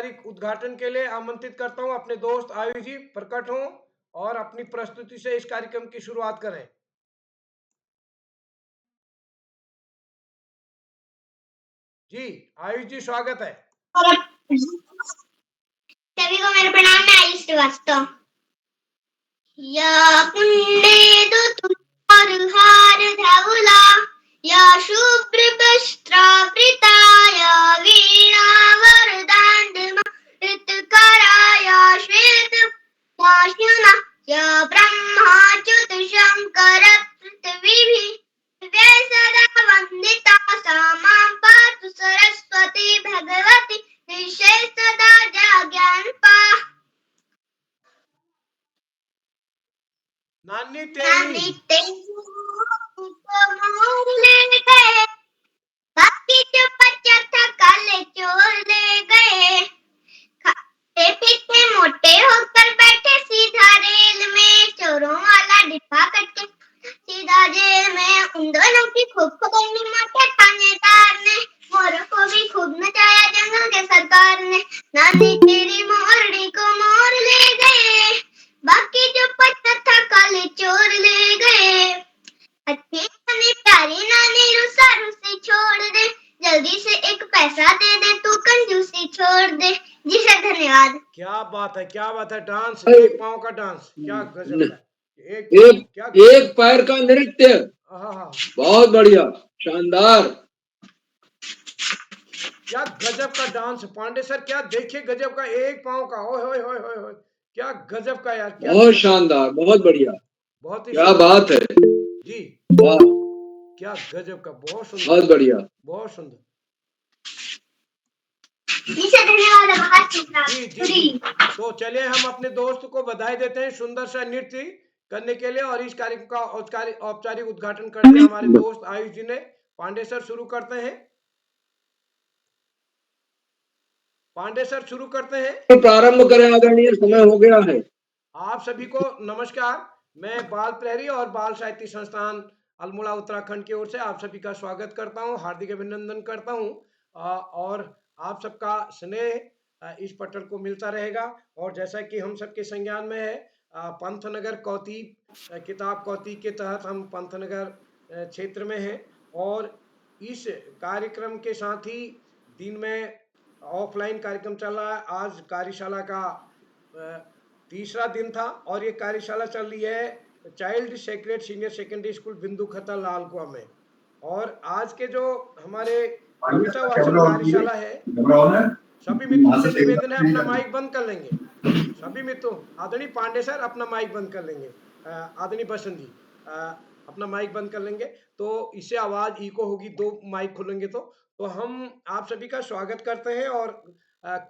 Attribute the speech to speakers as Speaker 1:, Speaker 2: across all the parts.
Speaker 1: औपचारिक उद्घाटन के लिए आमंत्रित करता हूं अपने दोस्त आयुष जी प्रकट हों और अपनी प्रस्तुति से इस कार्यक्रम की शुरुआत करें। जी आयुष जी स्वागत है।
Speaker 2: सभी को मेरा प्रणाम। मैं आयुष श्रीवास्तव। या पुण्य तुषार धवला या शुभ्र वस्त्रावृता या वीणा वरदांड मृतकरा श्वेत पाशुना या ब्रह्माच्युत शंकर पृथ्वी सदा वंदिता सा मां पातु सरस्वती भगवती निशे सदा ज्ञान पा
Speaker 1: नानी तेरी
Speaker 2: बाकी जो बच्चा था काले चोर ले गए। पीछे मोटे होकर बैठे सीधा रेल में, चोरों वाला डिब्बा कट के सीधा जेल में। उन दोनों की खूब खबरनी मोटे थानेदार ने, मोरों को भी खूब नचाया जंगल के सरकार ने। नानी तेरी मोरनी को मोर ले गए, बाकी जो पत्ता था काले चोर ले गए। अच्छी नानी प्यारी नानी रुसा रुसी छोड़ दे, जल्दी से एक पैसा दे दे, तू कंजूसी छोड़ दे। जी सर धन्यवाद।
Speaker 1: क्या बात है, क्या बात है। डांस, एक पाँव का डांस, क्या गजब का।
Speaker 3: एक पैर का नृत्य, बहुत बढ़िया, शानदार।
Speaker 1: क्या गजब का डांस पांडे सर, क्या देखिए गजब का एक पाँव का। ओए होए होए होए होए, क्या गजब का यार, क्या
Speaker 3: बहुत शानदार, बहुत बढ़िया,
Speaker 1: बहुत ही
Speaker 3: क्या बात है
Speaker 1: जी।
Speaker 3: वाह,
Speaker 1: क्या गजब का, बहुत सुंदर,
Speaker 3: बहुत बढ़िया,
Speaker 1: बहुत सुंदर।
Speaker 2: जी
Speaker 1: जी। तो चलिए हम अपने दोस्त को बधाई देते हैं सुंदर सा नृत्य करने के लिए, और इस कार्यक्रम का औपचारिक उद्घाटन करते हैं हमारे दोस्त आयुष जी ने। पांडे सर शुरू करते हैं। पांडे सर शुरू करते हैं।
Speaker 3: तो प्रारंभ करें आदरणीय, समय हो गया है।
Speaker 1: आप सभी को नमस्कार। मैं बाल प्रहरी और बाल साहित्य संस्थान अल्मोड़ा उत्तराखंड की ओर से आप सभी का स्वागत करता हूं, हार्दिक अभिनंदन करता हूं। और आप सबका स्नेह इस पटल को मिलता रहेगा। और जैसा कि हम सबके संज्ञान में है, पंथनगर कौतीब किताब कौतीब के तहत हम पंथनगर क्षेत्र में हैं, और इस कार्यक्रम के साथ ही दिन में ऑफलाइन कार्यक्रम चल रहा है। आज कार्यशाला का तीसरा दिन था, और ये कार्यशाला चल रही है child sacred senior secondary school बिंदु खता लालकुआ में। और आज के जो हमारे कविता वाचन कार्यशाला है, सभी मित्रों से निवेदन है अपना माइक बंद कर लेंगे। सभी मित्रों, आदरणीय पांडे सर अपना माइक बंद कर लेंगे, आदरणीय बसंत जी अपना माइक बंद कर लेंगे, तो इससे आवाज इको होगी, दो माइक खुलेंगे तो हम आप सभी का स्वागत करते हैं। और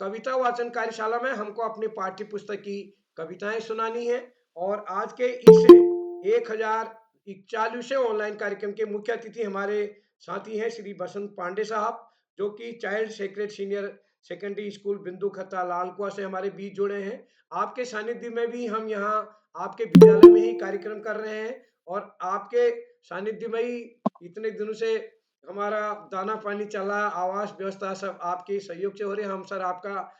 Speaker 1: कविता वाचन कार्यशाला में हमको अपने पाठ्य पुस्तक की कविताएं सुनानी है। और आज के इस 1041वें ऑनलाइन कार्यक्रम के मुख्य अतिथि हमारे साथी हैं श्री बसंत पांडे साहब, जो कि child sacred senior secondary school Bindukhatta Lalkuan से हमारे बीच जुड़े हैं। आपके सानिध्य में भी हम यहाँ आपके विद्यालय में ही कार्यक्रम कर रहे हैं, और आपके सानिध्य में ही इतने दिनों से हमारा दाना पानी चला, आवास व्यवस्था सब आपके सहयोग से हो रही है। हम सर आपका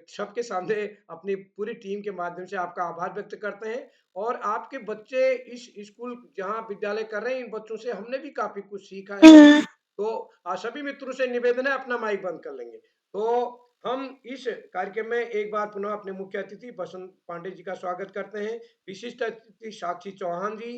Speaker 1: सबके सामने अपनी पूरी टीम के माध्यम से आपका आभार व्यक्त करते हैं। और आपके बच्चे इस स्कूल जहाँ विद्यालय कर रहे हैं, इन बच्चों से हमने भी काफी कुछ सीखा है। तो सभी मित्रों से निवेदन है अपना माइक बंद कर लेंगे। तो हम इस कार्यक्रम में एक बार पुनः अपने मुख्य अतिथि बसंत पांडे जी का स्वागत करते हैं। विशिष्ट अतिथि साक्षी चौहान जी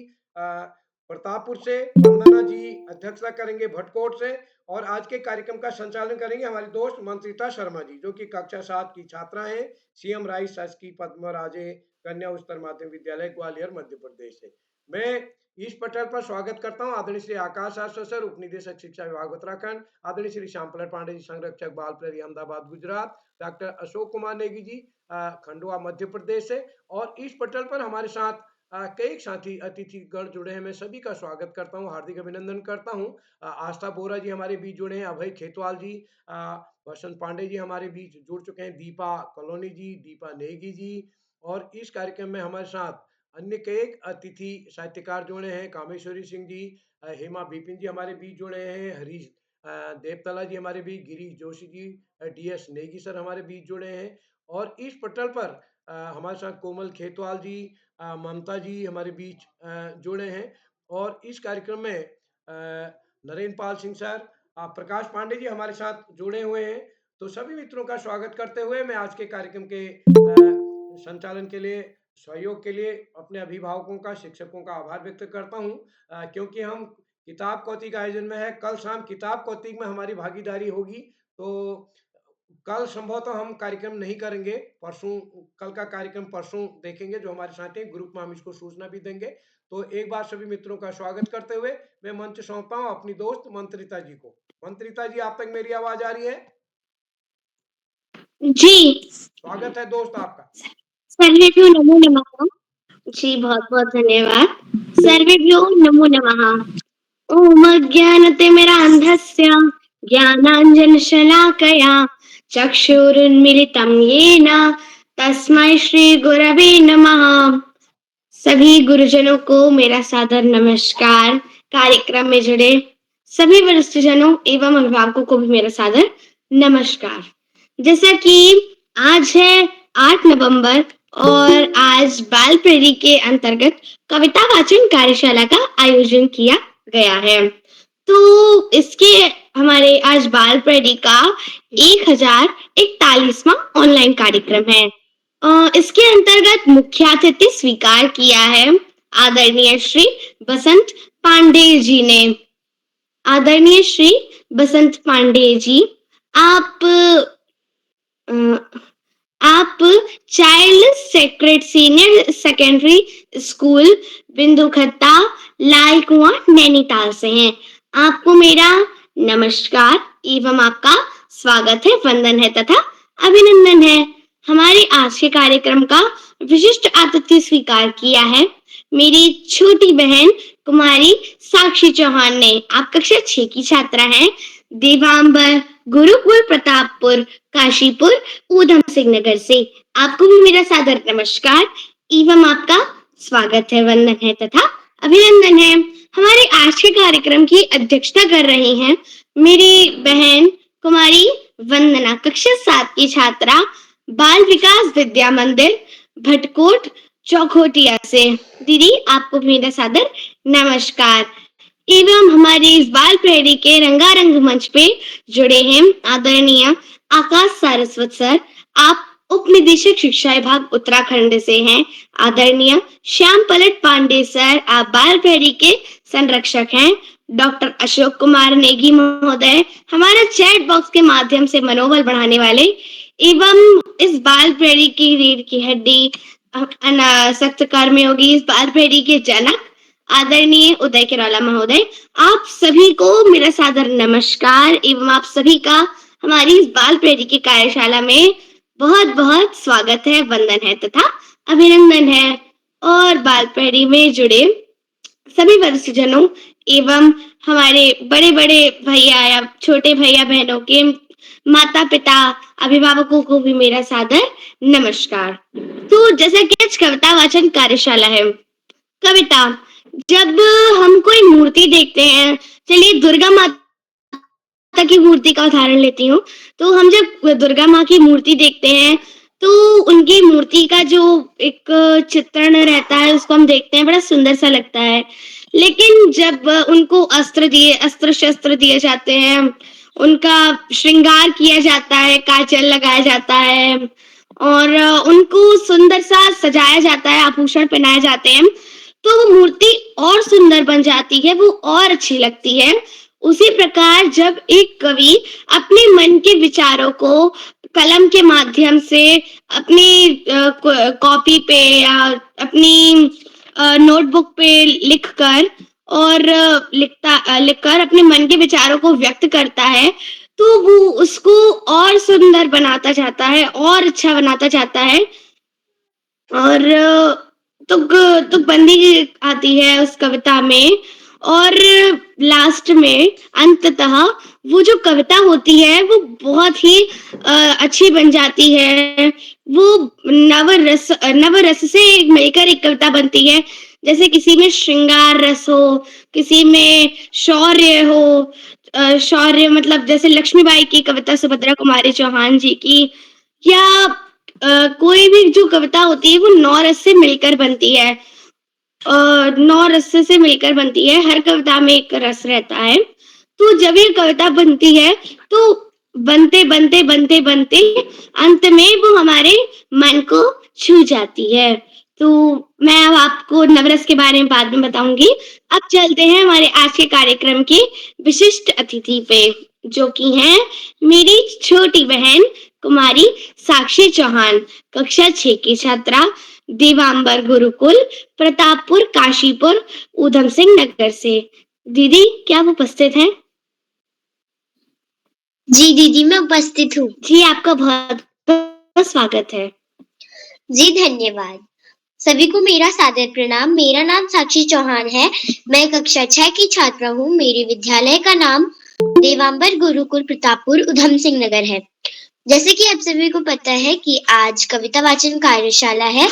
Speaker 1: प्रतापपुर से, वंदना जी अध्यक्षता करेंगे भटकोट से, और आज के कार्यक्रम का संचालन करेंगे हमारी दोस्त मंत्रिता शर्मा जी, जो कि कक्षा 7 की छात्रा हैं, सीएम राइस शासकीय पद्मराजे कन्या उच्चतर माध्यमिक विद्यालय ग्वालियर मध्य प्रदेश से। मैं इस पटल पर स्वागत करता हूं आदरणीय श्री आकाश आश्रय सर, उप निदेशक शिक्षा विभाग उत्तराखंड, आदरणीय श्री श्यामपलर पांडे जी संरक्षक बाल प्रहरी अहमदाबाद गुजरात, डॉक्टर अशोक कुमार नेगी जी खंडवा मध्य प्रदेश से। और इस पटल पर हमारे साथ कई साथी अतिथिगण जुड़े हैं। मैं सभी का स्वागत करता हूं, हार्दिक अभिनंदन करता हूं। आस्था बोरा जी हमारे बीच जुड़े हैं, अभय खेतवाल जी, बसंत पांडे जी हमारे बीच जुड़ चुके हैं, दीपा कॉलोनी जी, दीपा नेगी जी। और इस कार्यक्रम में हमारे साथ अन्य कई अतिथि साहित्यकार जुड़े हैं, कामेश्वरी सिंह जी, हेमा बिपिन जी हमारे बीच जुड़े हैं, हरीश देवतला जी हमारे बीच, गिरीश जोशी जी, DS नेगी सर हमारे बीच जुड़े हैं। और इस पटल पर हमारे साथ कोमल खेतवाल जी, ममता जी हमारे बीच जुड़े हैं। और इस कार्यक्रम में नरेंद्र पाल सिंह सर, प्रकाश पांडे जी हमारे साथ जुड़े हुए हैं। तो सभी मित्रों का स्वागत करते हुए मैं आज के कार्यक्रम के संचालन के लिए, सहयोग के लिए अपने अभिभावकों का, शिक्षकों का आभार व्यक्त करता हूँ, क्योंकि हम किताब कौतिक आयोजन में है। कल शाम किताब कौतिक में हमारी भागीदारी होगी। तो कल संभवतः हम कार्यक्रम नहीं करेंगे, परसों, कल का कार्यक्रम परसों देखेंगे, जो हमारे साथ हैं ग्रुप में हम इसको सूचना भी देंगे। तो एक बार सभी मित्रों का स्वागत करते हुए मैं मंच सौंपता हूँ अपनी दोस्त मंत्रिता जी को। मंत्रिता जी, आप तक मेरी आवाज आ रही है?
Speaker 2: जी।
Speaker 1: स्वागत है दोस्त आपका।
Speaker 2: सर्वेभ्यो नमो नमः। जी, बहुत बहुत धन्यवाद। सर्वेभ्यो नमो नमः। ओम अज्ञानतिमिरान्धस्य ज्ञानाञ्जनशलाकया चक्षुरुन्मिलितं येन तस्मै श्री गुरवे नमः। सभी गुरुजनों को मेरा सादर नमस्कार। कार्यक्रम में जुड़े सभी वरिष्ठजनों एवं अभिभावकों को भी मेरा सादर नमस्कार। जैसा कि आज है 8 नवंबर और आज बाल प्रेरी के अंतर्गत कविता वाचन कार्यशाला का आयोजन किया गया है। तो इसके हमारे आज बाल प्रेरी का 1041वां ऑनलाइन कार्यक्रम है। इसके अंतर्गत मुख्य अतिथि स्वीकार किया है आदरणीय श्री बसंत पांडे जी ने। आदरणीय श्री बसंत पांडे जी, आप child sacred senior secondary school Bindukhatta Lal Kuan Nainital से हैं। आपको मेरा नमस्कार एवं आपका स्वागत है, वंदन है तथा अभिनंदन है। हमारे आज के कार्यक्रम का विशिष्ट आतिथ्य स्वीकार किया है मेरी छोटी बहन कुमारी साक्षी चौहान ने। आप कक्षा 6 की छात्रा हैं, देवांबर गुरुकुल प्रतापपुर काशीपुर ऊधम सिंह नगर से। आपको भी मेरा सादर नमस्कार एवं आपका स्वागत है, वंदन है तथा अभिनंदन है। हमारे आज के कार्यक्रम की अध्यक्षता कर रही हैं मेरी बहन कुमारी वंदना, कक्षा 7 की छात्रा, बाल विकास विद्या मंदिर भटकोट चौखोटिया से। दीदी, आपको मेरा सादर नमस्कार। एवं हमारे इस बाल प्रेरी के रंगारंग मंच पे जुड़े हैं आदरणीय आकाश सारस्वत सर। आप उप निदेशक शिक्षा विभाग उत्तराखंड से हैं। आदरणीय श्याम पलट पांडे सर, आप बाल प्रेरी के संरक्षक हैं। डॉक्टर अशोक कुमार नेगी महोदय, हमारा चैट बॉक्स के माध्यम से मनोबल बढ़ाने वाले एवं इस बाल प्रेरी की रीढ़ की हड्डी, सख्त कर्मयोगी, इस बाल प्रेरी के जनक आदरणीय उदय किरोला महोदय, आप सभी को मेरा सादर नमस्कार एवं आप सभी का हमारी इस बाल प्रेरी की कार्यशाला में बहुत बहुत स्वागत है, वंदन है तथा अभिनंदन है। और बाल प्रेरी में जुड़े सभी वरिष्ठजनों एवं हमारे बड़े बड़े भैया या छोटे भैया बहनों के माता पिता अभिभावकों को भी मेरा सादर नमस्कार। तो जैसा कि आज कविता वाचन कार्यशाला है, कविता, जब हम कोई मूर्ति देखते हैं, चलिए दुर्गा माता की मूर्ति का उदाहरण लेती हूँ। तो हम जब दुर्गा माँ की मूर्ति देखते हैं तो उनकी मूर्ति का जो एक चित्रण रहता है उसको हम देखते हैं, बड़ा सुंदर सा लगता है। लेकिन जब उनको अस्त्र शस्त्र दिए जाते हैं, उनका श्रृंगार किया जाता है, काजल लगाया जाता है और उनको सुंदर सा सजाया जाता है, आभूषण पहनाए जाते हैं, तो वो मूर्ति और सुंदर बन जाती है, वो और अच्छी लगती है। उसी प्रकार जब एक कवि अपने मन के विचारों को कलम के माध्यम से अपनी कॉपी पे या अपनी नोटबुक पे लिखकर अपने मन के विचारों को व्यक्त करता है, तो वो उसको और सुंदर बनाता जाता है और अच्छा बनाता जाता है। और तुक बंदी आती है उस कविता में और लास्ट में अंततः वो जो कविता होती है वो बहुत ही अच्छी बन जाती है। वो नवरस से मिलकर एक कविता बनती है। जैसे किसी में श्रृंगार रस हो, किसी में शौर्य हो, शौर्य मतलब जैसे लक्ष्मीबाई की कविता सुभद्रा कुमारी चौहान जी की, या कोई भी जो कविता होती है वो 9 रस से मिलकर बनती है। 9 रस से मिलकर बनती है, हर कविता में एक रस रहता है। तो जब ये कविता बनती है तो बनते अंत में वो हमारे मन को छू जाती है। तो मैं अब आपको नवरस के बारे में बाद में बताऊंगी। अब चलते हैं हमारे आज के कार्यक्रम के विशिष्ट अतिथि पे, जो कि हैं मेरी छोटी बहन कुमारी साक्षी चौहान, कक्षा 6 की छात्रा, देवांबर गुरुकुल, प्रतापपुर, काशीपुर, ऊधम सिंह नगर से। दीदी, क्या आप उपस्थित हैं?
Speaker 4: जी दीदी, मैं उपस्थित हूँ।
Speaker 2: जी, आपका बहुत बहुत स्वागत है।
Speaker 4: जी धन्यवाद। सभी को मेरा सादर प्रणाम। मेरा नाम साक्षी चौहान है। मैं कक्षा 6 की छात्रा हूँ। मेरे विद्यालय का नाम देवांबर गुरुकुल प्रतापपुर ऊधम सिंह नगर है। जैसे कि आप सभी को पता है कि आज कविता वाचन कार्यशाला है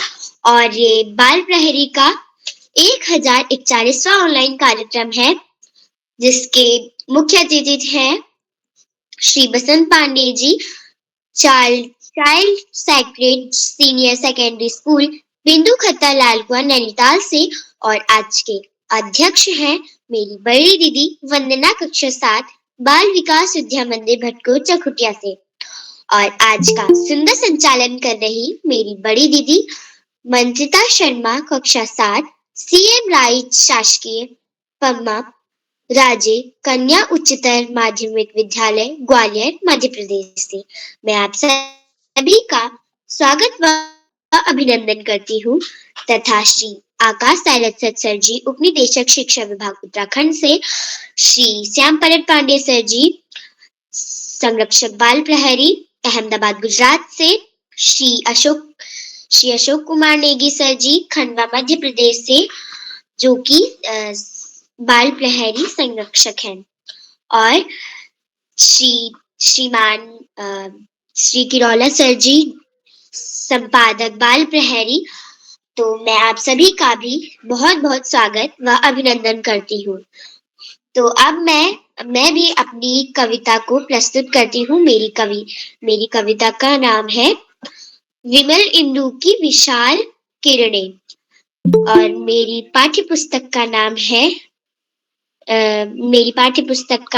Speaker 4: और ये बाल प्रहरी का 1041वां ऑनलाइन कार्यक्रम है, जिसके मुख्य अतिथि हैं Shri Basant Pande ji, child sacred senior secondary school Bindukhatta Lalkuan Nainital से, और आज के अध्यक्ष हैं मेरी बड़ी दीदी वंदना, कक्षा 7 बाल विकास विद्या मंदिर भटकोट चकुटिया से। और आज का सुंदर संचालन कर रही मेरी बड़ी दीदी मंजिता शर्मा, कक्षा 7 CM राइट शासकीय पम्मा राजे कन्या उच्चतर माध्यमिक विद्यालय ग्वालियर मध्य प्रदेश से। मैं आप सभी का स्वागत व अभिनंदन करती हूँ तथा श्री आकाश सायरथ सर जी, उप निदेशक शिक्षा विभाग उत्तराखंड से, श्री श्याम परत पांडे सर जी, संरक्षक बाल प्रहरी अहमदाबाद गुजरात से, श्री अशोक कुमार नेगी सर जी, खंडवा मध्य प्रदेश से, जो कि बाल प्रहरी संरक्षक हैं, और श्रीमान श्री किरौला सर जी, संपादक बाल प्रहरी। तो मैं आप सभी का भी बहुत बहुत स्वागत व अभिनंदन करती हूँ। तो अब मैं भी अपनी कविता को प्रस्तुत करती हूँ। मेरी कविता का नाम है विमल इंदु की विशाल किरणें, और मेरी पाठ्य पुस्तक का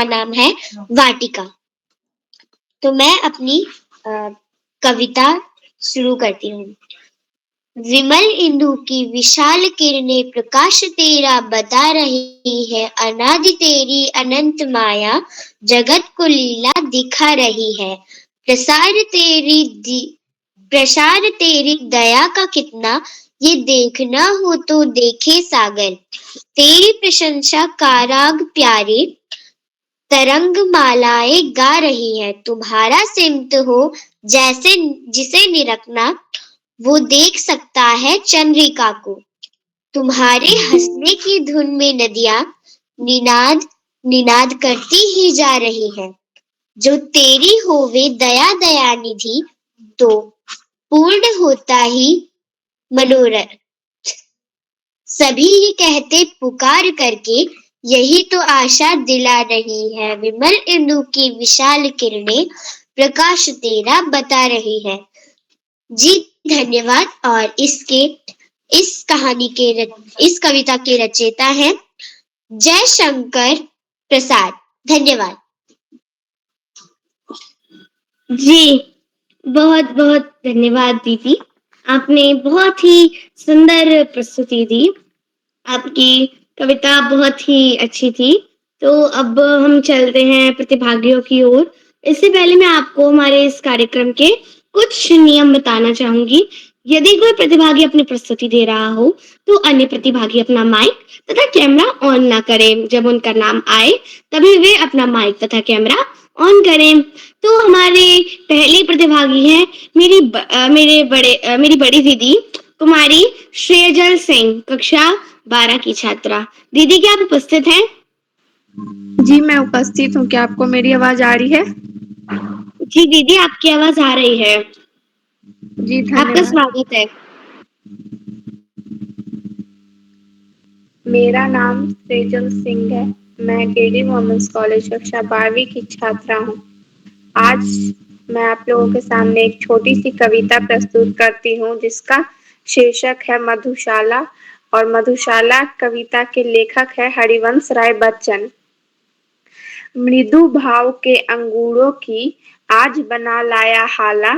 Speaker 4: नाम है वाटिका। तो मैं अपनी कविता शुरू करती हूँ। विमल इंदु की विशाल किरणें प्रकाश तेरा बता रही है, अनादि तेरी अनंत माया जगत को लीला दिखा रही है। प्रसार तेरी दया का कितना, ये देखना हो तो देखे सागर। तेरी प्रशंसा का राग प्यारे तरंग मालाएं गा रही है। तुम्हारा सिमत हो जैसे जिसे निरखना, वो देख सकता है चंद्रिका को। तुम्हारे हंसने की धुन में नदियां निनाद करती ही जा रही है। जो तेरी होवे दया दयानिधि, तो पूर्ण होता ही मनोरथ। सभी ये कहते पुकार करके, यही तो आशा दिला रही है। विमल इंदु की विशाल किरणें प्रकाश तेरा बता रही है। जी धन्यवाद। और इस कविता के रचयिता हैं जयशंकर प्रसाद। धन्यवाद।
Speaker 2: जी, बहुत बहुत धन्यवाद दीदी, आपने बहुत ही सुंदर प्रस्तुति दी। आपकी कविता बहुत ही अच्छी थी। तो अब हम चलते हैं प्रतिभागियों की ओर। इससे पहले मैं आपको हमारे इस कार्यक्रम के कुछ नियम बताना चाहूंगी। यदि कोई प्रतिभागी अपनी प्रस्तुति दे रहा हो तो अन्य प्रतिभागी अपना माइक तथा कैमरा ऑन ना करें। जब उनका नाम आए तभी वे अपना माइक तथा कैमरा ऑन करें। तो हमारे पहले प्रतिभागी हैं मेरी बड़ी दीदी कुमारी श्रेयजल सिंह, कक्षा 12 की छात्रा। दीदी, क्या आप उपस्थित हैं?
Speaker 5: जी मैं उपस्थित हूँ। क्या आपको मेरी आवाज आ रही है?
Speaker 2: जी दीदी, आपकी आवाज आ रही है।
Speaker 5: जी
Speaker 2: आपका
Speaker 5: धन्यवाद।
Speaker 2: स्वागत है।
Speaker 5: मेरा नाम श्रेयजल सिंह है। मैं केडी वुमेन्स कॉलेज कक्षा 12वीं की छात्रा हूँ। आज मैं आप लोगों के सामने एक छोटी सी कविता प्रस्तुत करती हूँ जिसका शीर्षक है मधुशाला और मधुशाला कविता के लेखक है हरिवंश राय बच्चन। मृदु भाव के अंगूरों की आज बना लाया हाला,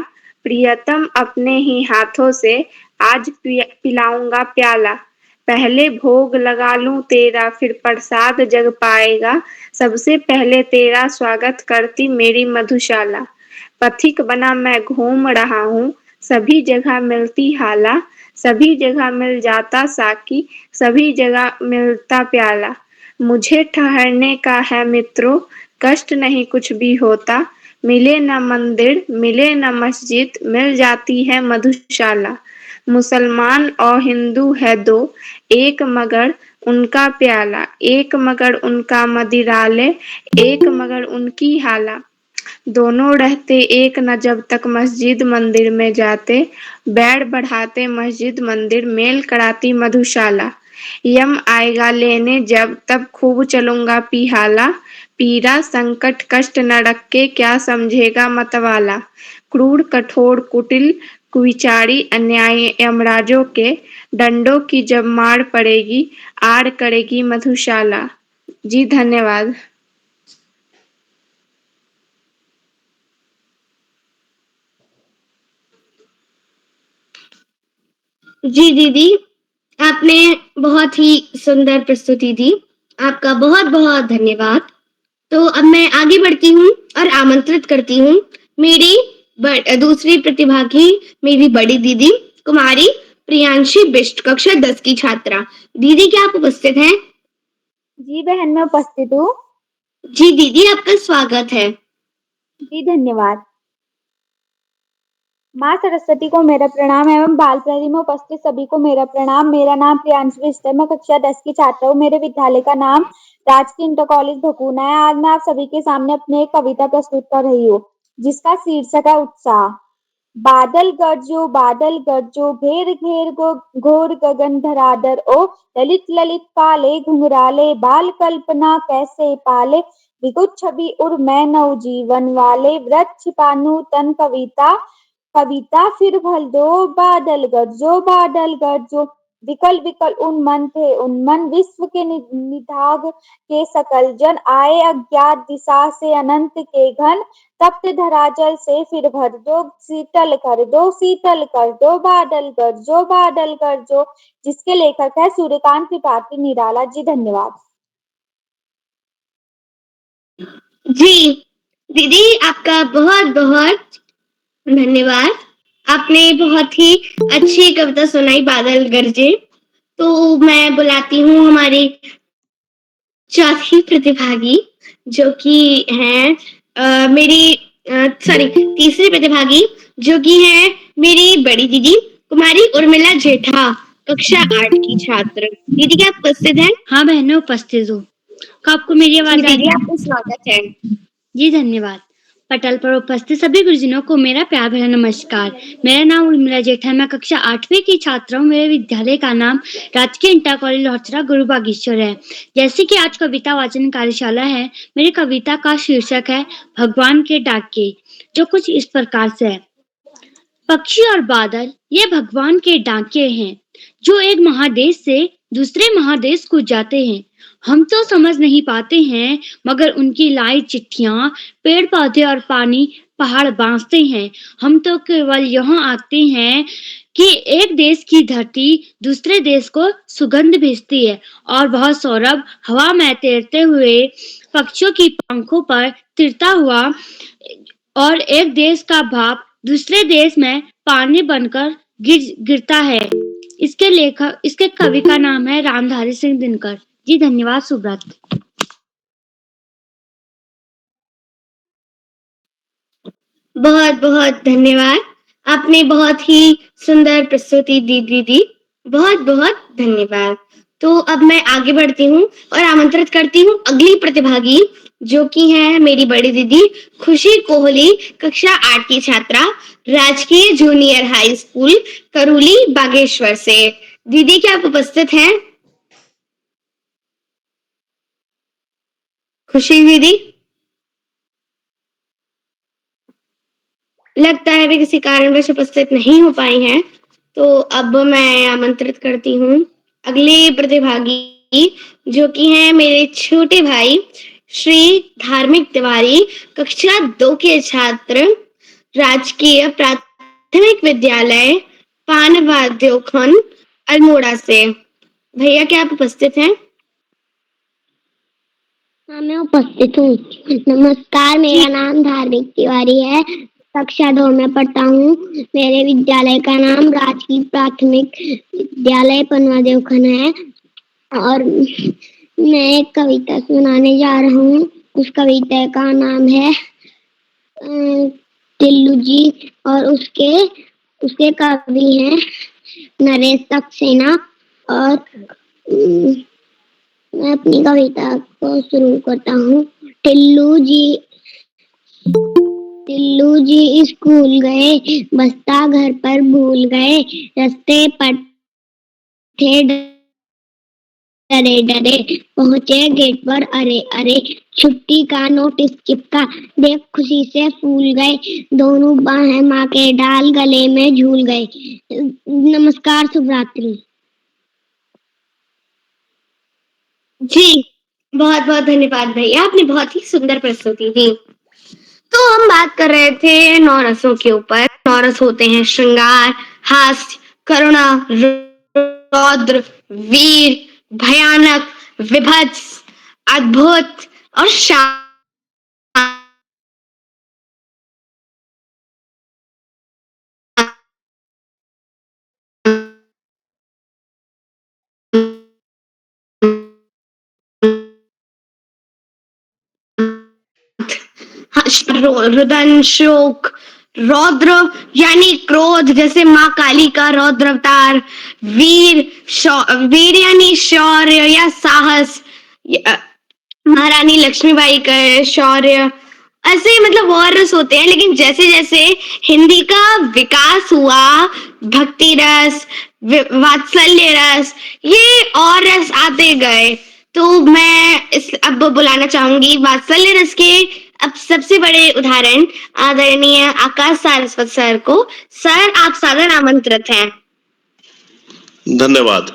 Speaker 5: प्रियतम अपने ही हाथों से आज पिलाऊंगा प्याला। पहले भोग लगा लूं तेरा फिर प्रसाद जग पाएगा, सबसे पहले तेरा स्वागत करती मेरी मधुशाला। पथिक बना मैं घूम रहा हूँ, सभी जगह मिलती हाला, सभी जगह मिल जाता साकी, सभी जगह मिलता प्याला। मुझे ठहरने का है मित्रों, कष्ट नहीं कुछ भी होता, मिले न मंदिर मिले न मस्जिद, मिल जाती है मधुशाला। मुसलमान और हिंदू है दो, एक मगर उनका प्याला, एक मगर उनका मदिरालय, एक मगर उनकी हाला। दोनों रहते एक न जब तक मस्जिद मंदिर में जाते, बैर बढ़ाते मस्जिद मंदिर मेल कराती मधुशाला। यम आएगा लेने जब तब खूब चलूंगा पिहाला, पीरा संकट कष्ट न रखे क्या समझेगा मतवाला। क्रूर कठोर कुटिल कुविचारी अन्यायी यमराजों के डंडों की जब मार पड़ेगी, आड़ करेगी मधुशाला। जी धन्यवाद।
Speaker 4: जी दीदी, आपने बहुत ही सुंदर प्रस्तुति दी। आपका बहुत बहुत धन्यवाद। तो अब मैं आगे बढ़ती हूँ और आमंत्रित करती हूँ मेरी दूसरी प्रतिभागी, मेरी बड़ी दीदी कुमारी प्रियांशी बिष्ट, कक्षा 10 की छात्रा। दीदी क्या आप उपस्थित हैं?
Speaker 2: जी बहन, मैं उपस्थित हूँ।
Speaker 4: जी दीदी, आपका स्वागत है।
Speaker 2: जी धन्यवाद। माँ सरस्वती को मेरा प्रणाम एवं बाल प्रहरी में उपस्थित सभी को मेरा प्रणाम। मेरा नाम प्रियांशी बिष्ट है, मैं कक्षा 10 की छात्रा हूँ। मेरे विद्यालय का नाम राजकीय इंटर कॉलेज भकूना है। आज मैं आप सभी के सामने अपनी एक कविता प्रस्तुत कर रही हूँ जिसका शीर्षक है उत्साह। बादल गरजो घेर घेर घोर गगन धराधर ओ, ललित ललित काले घुंघराले बाल कल्पना कैसे पाले, विगुत छवि उर मैं नव जीवन वाले, वृक्ष पानु तन कविता कविता फिर भल दो, बादल गरजो विकल विकल उन्मन थे उन्मन, विश्व के निधाग के सकल जन आए अज्ञात दिशा से अनंत के घन, तप्त धराजल से फिर भर दो, शीतल कर दो बादल गरजो, जिसके लेखक है सूर्यकांत त्रिपाठी निराला। जी धन्यवाद।
Speaker 4: जी दीदी, आपका बहुत बहुत धन्यवाद। आपने बहुत ही अच्छी कविता सुनाई, बादल गरजे। तो मैं बुलाती हूँ हमारी चौथी प्रतिभागी, जो कि है मेरी तीसरी प्रतिभागी, जो कि है मेरी बड़ी दीदी कुमारी उर्मिला जेठा, कक्षा 8 की छात्र। दीदी क्या आप उपस्थित हैं?
Speaker 6: हाँ बहन, मैं उपस्थित हूँ। आपको मेरी आवाज आ रही
Speaker 4: दीदी,
Speaker 6: है?
Speaker 4: आपका स्वागत है।
Speaker 6: जी धन्यवाद। पटल पर उपस्थित सभी गुरुजनों को मेरा प्यार भरा नमस्कार। मेरा नाम उर्मिला जेठा है, मैं कक्षा 8वीं की छात्रा हूँ। मेरे विद्यालय का नाम राजकीय इंटर कॉलेज लोहरचरा गुरु बागेश्वर है। जैसे कि आज कविता वाचन कार्यशाला है, मेरी कविता का शीर्षक है भगवान के डाके, जो कुछ इस प्रकार से है। पक्षी और बादल ये भगवान के डाके हैं, जो एक महादेश से दूसरे महादेश को जाते हैं। हम तो समझ नहीं पाते हैं, मगर उनकी लाई चिट्ठियां पेड़ पौधे और पानी पहाड़ बांसते हैं। हम तो केवल यहाँ आते हैं कि एक देश की धरती दूसरे देश को सुगंध भेजती है, और वह सौरभ हवा में तैरते हुए पक्षियों की पंखों पर तिरता हुआ, और एक देश का भाप दूसरे देश में पानी बनकर गिरता है। इसके कवि का नाम है रामधारी सिंह दिनकर। जी धन्यवाद। शुभ रात्रि।
Speaker 4: बहुत बहुत धन्यवाद। आपने बहुत ही सुंदर प्रस्तुति दी दीदी, बहुत बहुत धन्यवाद। तो अब मैं आगे बढ़ती हूँ और आमंत्रित करती हूँ अगली प्रतिभागी, जो कि है मेरी बड़ी दीदी खुशी कोहली, कक्षा 8 की छात्रा, राजकीय जूनियर हाई स्कूल करूली बागेश्वर से। दीदी क्या आप उपस्थित हैं?
Speaker 5: खुशी दीदी, लगता है वे किसी कारणवश उपस्थित नहीं हो पाई हैं, तो अब मैं आमंत्रित करती हूँ अगले प्रतिभागी, जो कि हैं मेरे छोटे भाई श्री धार्मिक तिवारी, कक्षा 2 के छात्र, राजकीय प्राथमिक विद्यालय पानवाद्योखन अल्मोड़ा से। भैया क्या आप उपस्थित हैं?
Speaker 4: हाँ, मैं उपस्थित हूँ। नमस्कार, मेरा नाम धार्मिक तिवारी है, कक्षा 2 में पढ़ता हूँ। मेरे विद्यालय का नाम राजकीय प्राथमिक विद्यालय पनवादेवखन है और मैं एक कविता सुनाने जा रहा हूँ। उस कविता का नाम है टिल्लू जी और उसके कवि हैं नरेश सक्सेना। और मैं अपनी कविता को शुरू करता हूँ। टिल्लू जी स्कूल गए, बस्ता घर पर भूल गए, रास्ते पर थे डरे डरे, पहुंचे गेट पर अरे अरे, छुट्टी का नोटिस चिपका, देख खुशी से फूल गए, दोनों बाहें माँ के डाल गले में झूल गए। नमस्कार, शुभ रात्रि।
Speaker 5: जी, बहुत बहुत धन्यवाद भैया, आपने बहुत ही सुंदर प्रस्तुति दी। तो हम बात कर रहे थे 9 रसों के ऊपर। 9 रस होते हैं श्रृंगार, हास्य, करुणा, रौद्र, वीर, भयानक, विभत्स, अद्भुत और शांत। रुदन, शोक, रौद्र यानी क्रोध, जैसे माँ काली का रौद्र अवतार, वीर यानी शौर्य या साहस, महारानी लक्ष्मीबाई का शौर्य। ऐसे मतलब और रस होते हैं, लेकिन जैसे जैसे हिंदी का विकास हुआ, भक्ति रस, वात्सल्य रस, ये और रस आते गए। तो मैं अब बुलाना चाहूंगी वात्सल्य रस के अब सबसे बड़े उदाहरण आदरणीय आकाश सारस्वत सर को। सर, आप सादर आमंत्रित हैं।
Speaker 7: धन्यवाद,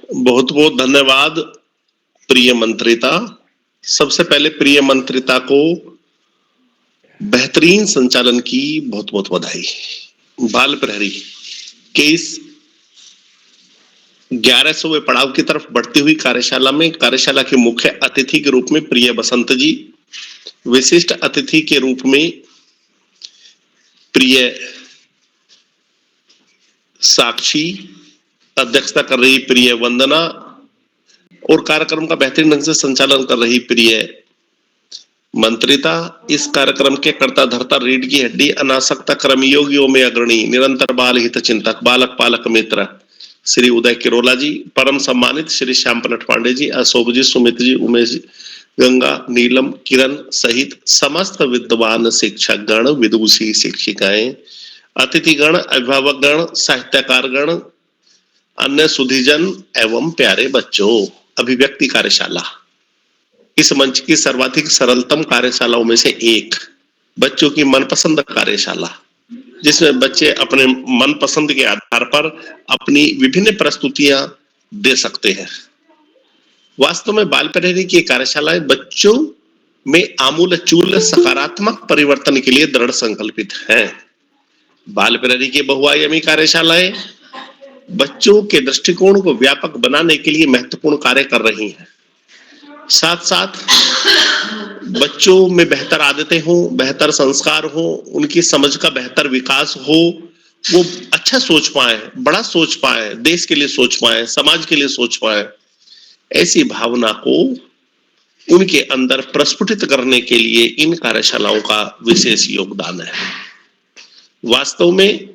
Speaker 7: बहुत बहुत धन्यवाद प्रिय मंत्रिता। सबसे पहले प्रिय मंत्रिता को बेहतरीन संचालन की बहुत बहुत बधाई। बाल प्रहरी के इस 1100वें पड़ाव की तरफ बढ़ती हुई कार्यशाला के मुख्य अतिथि के रूप में प्रिय बसंत जी, विशिष्ट अतिथि के रूप में प्रिय साक्षी, अध्यक्षता कर रही प्रिय वंदना और कार्यक्रम का बेहतरीन ढंग से संचालन कर रही प्रिय मंत्रिता। इस कार्यक्रम के कर्ता धर्ता, रीढ़ की हड्डी, अनासक्ता, कर्मयोगियों में अग्रणी, निरंतर बाल हित चिंतक, बालक पालक मित्र श्री उदय किरोला जी, परम सम्मानित श्री श्याम पलट पांडे जी, अशोक जी, सुमित जी, उमेश जी, गंगा, नीलम, किरण सहित समस्त विद्वान शिक्षक गण, विदुषी शिक्षिकाएं, अतिथिगण, अभिभावकगण, साहित्यकारगण, अन्य सुधीजन एवं प्यारे बच्चों। अभिव्यक्ति कार्यशाला इस मंच की सर्वाधिक सरलतम कार्यशालाओं में से एक, बच्चों की मनपसंद कार्यशाला, जिसमें बच्चे अपने मनपसंद के आधार पर अपनी विभिन्न प्रस्तुतियां दे सकते हैं। वास्तव में बाल प्रहरी की कार्यशालाएं बच्चों में आमूलचूल सकारात्मक परिवर्तन के लिए दृढ़ संकल्पित हैं। बाल प्रहरी की बहुआयामी कार्यशालाएं बच्चों के दृष्टिकोण को व्यापक बनाने के लिए महत्वपूर्ण कार्य कर रही हैं। साथ साथ बच्चों में बेहतर आदतें हो, बेहतर संस्कार हो, उनकी समझ का बेहतर विकास हो, वो अच्छा सोच पाए, बड़ा सोच पाए, देश के लिए सोच पाए, समाज के लिए सोच पाए, ऐसी भावना को उनके अंदर प्रस्फुटित करने के लिए इन कार्यशालाओं का विशेष योगदान है। वास्तव में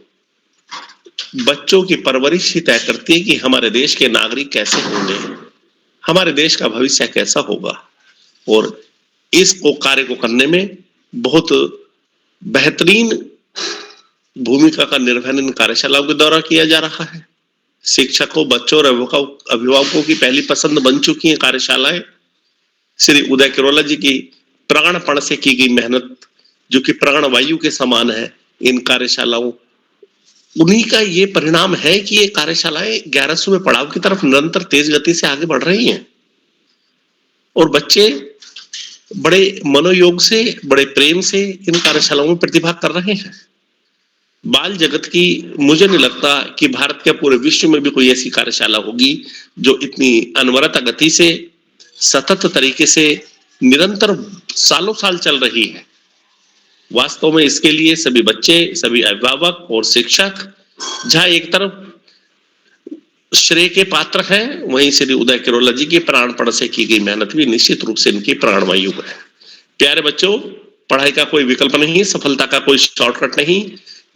Speaker 7: बच्चों की परवरिश ही तय करती है कि हमारे देश के नागरिक कैसे होंगे, हमारे देश का भविष्य कैसा होगा, और इसको कार्य को करने में बहुत बेहतरीन भूमिका का निर्वहन इन कार्यशालाओं के द्वारा किया जा रहा है। शिक्षकों, बच्चों और अभिभावकों की पहली पसंद बन चुकी हैं कार्यशालाएं। श्री उदय किरोला जी की प्राणपण से की गई मेहनत, जो कि प्राण वायु के समान है, इन कार्यशालाओं, उन्हीं का ये परिणाम है कि ये कार्यशालाएं 1100वें पड़ाव की तरफ निरंतर तेज गति से आगे बढ़ रही हैं और बच्चे बड़े मनोयोग से, बड़े प्रेम से इन कार्यशालाओं में प्रतिभाग कर रहे हैं। बाल जगत की मुझे नहीं लगता कि भारत के पूरे विश्व में भी कोई ऐसी कार्यशाला होगी जो इतनी अनवरत गति से, सतत तरीके से, निरंतर सालों साल चल रही है। वास्तव में इसके लिए सभी बच्चे, सभी अभिभावक और शिक्षक जहां एक तरफ श्रेय के पात्र हैं, वहीं श्री उदय किरोला जी की प्राणपण से की गई मेहनत भी निश्चित रूप से इनकी प्राणवायु है। प्यारे बच्चों, पढ़ाई का कोई विकल्प नहीं, सफलता का कोई शॉर्टकट नहीं।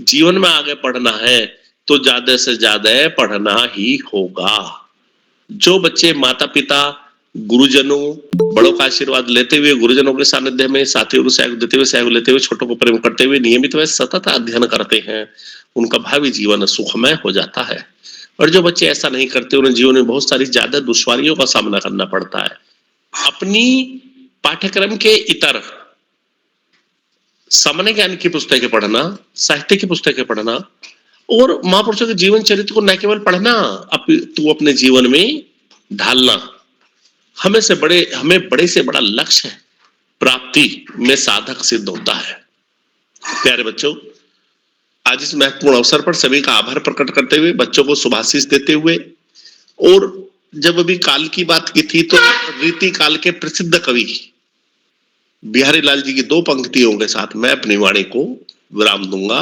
Speaker 7: जीवन में आगे पढ़ना है तो ज्यादा से ज्यादा पढ़ना ही होगा। जो बच्चे माता पिता, गुरुजनों, बड़ों का आशीर्वाद लेते हुए, गुरुजनों के सानिध्य में साथियों को सहयोग देते हुए, सहयोग लेते हुए, छोटों को प्रेम करते हुए नियमित व सतत अध्ययन करते हैं, उनका भावी जीवन सुखमय हो जाता है। और जो बच्चे ऐसा नहीं करते, उन्हें जीवन में बहुत सारी ज्यादा दुश्वारियों का सामना करना पड़ता है। अपनी पाठ्यक्रम के इतर सामान्य ज्ञान की पुस्तकें पढ़ना, साहित्य की पुस्तकें पढ़ना और महापुरुषों के जीवन चरित्र को न केवल पढ़ना, तू अपने जीवन में ढालना हमें बड़े से बड़ा लक्ष्य प्राप्ति में साधक सिद्ध होता है। प्यारे बच्चों, आज इस महत्वपूर्ण अवसर पर सभी का आभार प्रकट करते हुए, बच्चों को शुभाशीष देते हुए, और जब अभी काल की बात की थी तो रीति काल के प्रसिद्ध कवि बिहारी लाल जी की 2 पंक्तियों के साथ मैं अपनी वाणी को विराम दूंगा।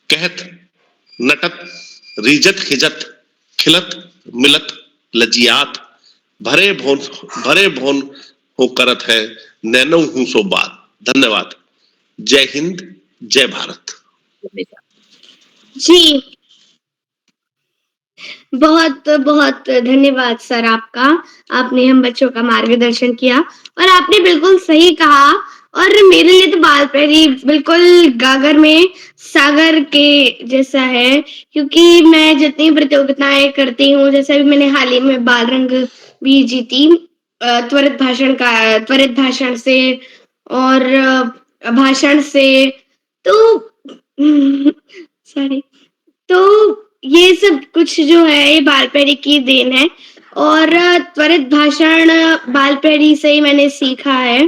Speaker 7: कहत नटत रीजत खिजत खिलत मिलत लजियात, भरे भोन हो करत है नैनो हूं सो बात। धन्यवाद। जय हिंद, जय भारत।
Speaker 4: जी, बहुत बहुत धन्यवाद सर आपका। आपने हम बच्चों का मार्गदर्शन किया और आपने बिल्कुल सही कहा। और मेरे लिए तो बाल प्रेरी बिल्कुल गागर में सागर के जैसा है, क्योंकि मैं जितनी प्रतियोगिताएं करती हूँ, जैसे अभी मैंने हाल ही में बाल रंग भी जीती, त्वरित भाषण से और भाषण से, तो सॉरी, तो ये सब कुछ जो है ये बालप्रेरी की देन है और त्वरित भाषण बालप्रेरी से ही मैंने सीखा है,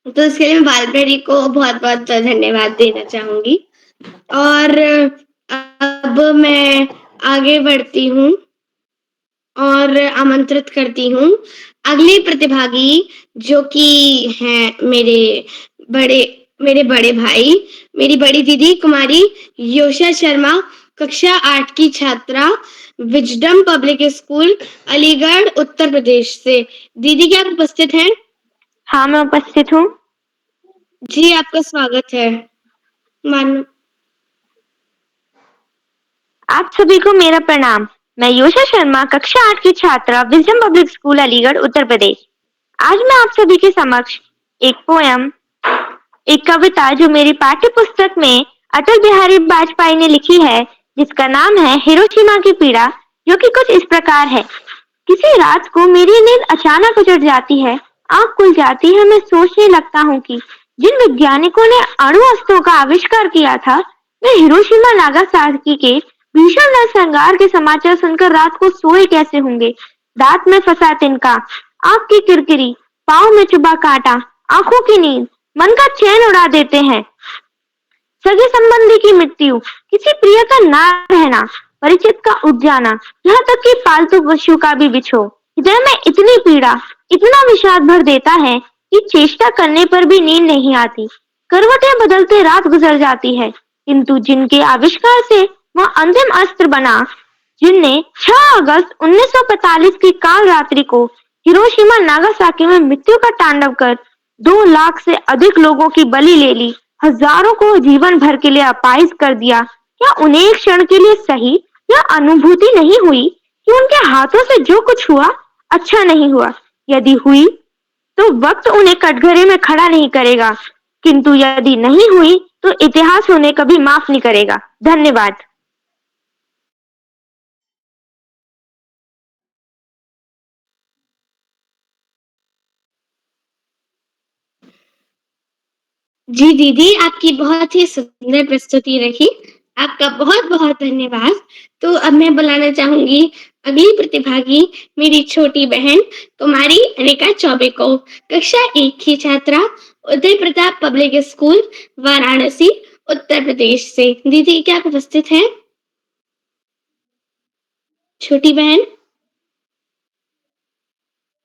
Speaker 4: तो इसके लिए मैं बालप्रेरी को बहुत बहुत धन्यवाद देना चाहूंगी। और अब मैं आगे बढ़ती हूँ और आमंत्रित करती हूँ अगले प्रतिभागी, जो कि हैं मेरे बड़े भाई, मेरी बड़ी दीदी कुमारी योशा शर्मा, कक्षा 8 की छात्रा, wisdom public school, Aligarh, Uttar Pradesh से। दीदी क्या आप उपस्थित हैं?
Speaker 5: हाँ, मैं उपस्थित हूँ।
Speaker 4: जी, आपका स्वागत है। मानो
Speaker 5: आप सभी को मेरा प्रणाम। मैं योशा शर्मा, कक्षा 8 की छात्रा, wisdom public school, Aligarh, Uttar Pradesh. आज मैं आप सभी के समक्ष एक पोयम, एक कविता जो मेरी पाठ्य पुस्तक में अटल बिहारी वाजपेयी ने लिखी है, जिसका नाम है हिरोशिमा की पीड़ा, जो कि कुछ इस प्रकार है। किसी रात को मेरी नींद अचानक उजड़ जाती है, आंख खुल जाती है, मैं सोचने लगता हूँ कि जिन वैज्ञानिकों ने अणु अस्त्रों का आविष्कार किया था, वे हिरोशिमा नागासाकी के भीषण नरसंहार के समाचार सुनकर रात को सोए कैसे होंगे। दांत में फंसा तिनका, आंख की किरकिरी, पाँव में चुभा कांटा, आंखों की नींद, मन का चैन उड़ा देते हैं। सगे संबंधी की मृत्यु, किसी प्रिय का ना रहना, परिचित का उठ जाना, यहाँ तक कि पालतू पशु का भी बिछो, हृदय में इतनी पीड़ा, इतना विषाद भर देता है कि चेष्टा करने पर भी नींद नहीं आती। करवटें बदलते रात गुजर जाती है, किंतु जिनके आविष्कार से वह अंतिम अस्त्र बना, जिनने 6 अगस्त 1945 की काल रात्रि को हिरोशिमा नागासाकी में मृत्यु का तांडव कर 2 लाख से अधिक लोगों की बलि ले ली, हजारों को जीवन भर के लिए अपाहिज कर दिया, क्या उन्हें एक क्षण के लिए सही या अनुभूति नहीं हुई कि उनके हाथों से जो कुछ हुआ अच्छा नहीं हुआ? यदि हुई तो वक्त उन्हें कटघरे में खड़ा नहीं करेगा, किंतु यदि नहीं हुई तो इतिहास उन्हें कभी माफ नहीं करेगा। धन्यवाद।
Speaker 6: जी दीदी, आपकी बहुत ही सुंदर प्रस्तुति रही। आपका बहुत-बहुत धन्यवाद। तो अब मैं बुलाना चाहूँगी अगली प्रतिभागी मेरी छोटी बहन कुमारी अनिका चौबे को। कक्षा 1 की छात्रा, उदय प्रताप पब्लिक स्कूल, वाराणसी, उत्तर प्रदेश से। दीदी क्या आप उपस्थित हैं? छोटी बहन?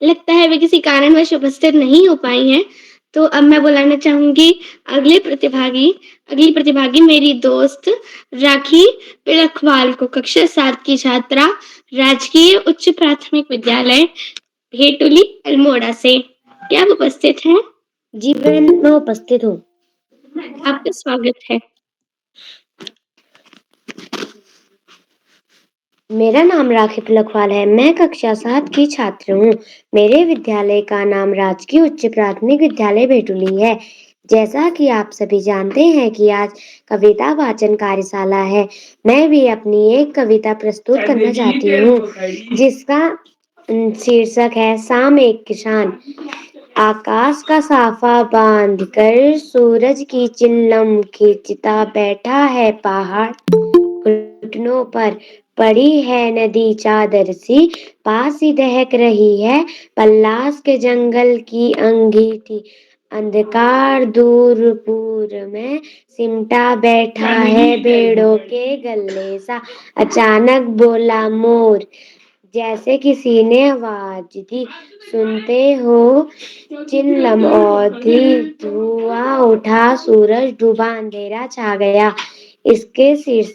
Speaker 6: लगता है वे किसी कारणवश उपस्थित नहीं हो पाई हैं। तो अब मैं बुलाना चाहूँगी अगली प्रतिभागी मेरी दोस्त राखी पिलखवाल को। कक्षा 7 की छात्रा, राजकीय उच्च प्राथमिक विद्यालय भेटुली अल्मोड़ा से। क्या आप उपस्थित हैं?
Speaker 8: जी बहन, मैं उपस्थित हूँ।
Speaker 6: आपका स्वागत है।
Speaker 8: मेरा नाम राखी पिलखवाल है। मैं कक्षा 7 की छात्र हूँ। मेरे विद्यालय का नाम राजकीय उच्च प्राथमिक विद्यालय भेटुली है। जैसा कि आप सभी जानते हैं कि आज कविता वाचन कार्यशाला है, मैं भी अपनी एक कविता प्रस्तुत करना चाहती हूँ, जिसका शीर्षक है शाम एक किसान। आकाश का साफा बांध कर सूरज की चिल्लम खींचता बैठा है पहाड़, घुटनों पर पड़ी है नदी चादर सी, पास ही दहक रही है पल्लास के जंगल की अंगीठी, अंधकार दूर में सिमटा बैठा है भेड़ों के गले सा। अचानक बोला मोर, जैसे किसी ने आवाज दी, सुनते हो चिल्लम औधी, धुआं उठा, सूरज डूबा, अंधेरा छा गया। इसके शीर्ष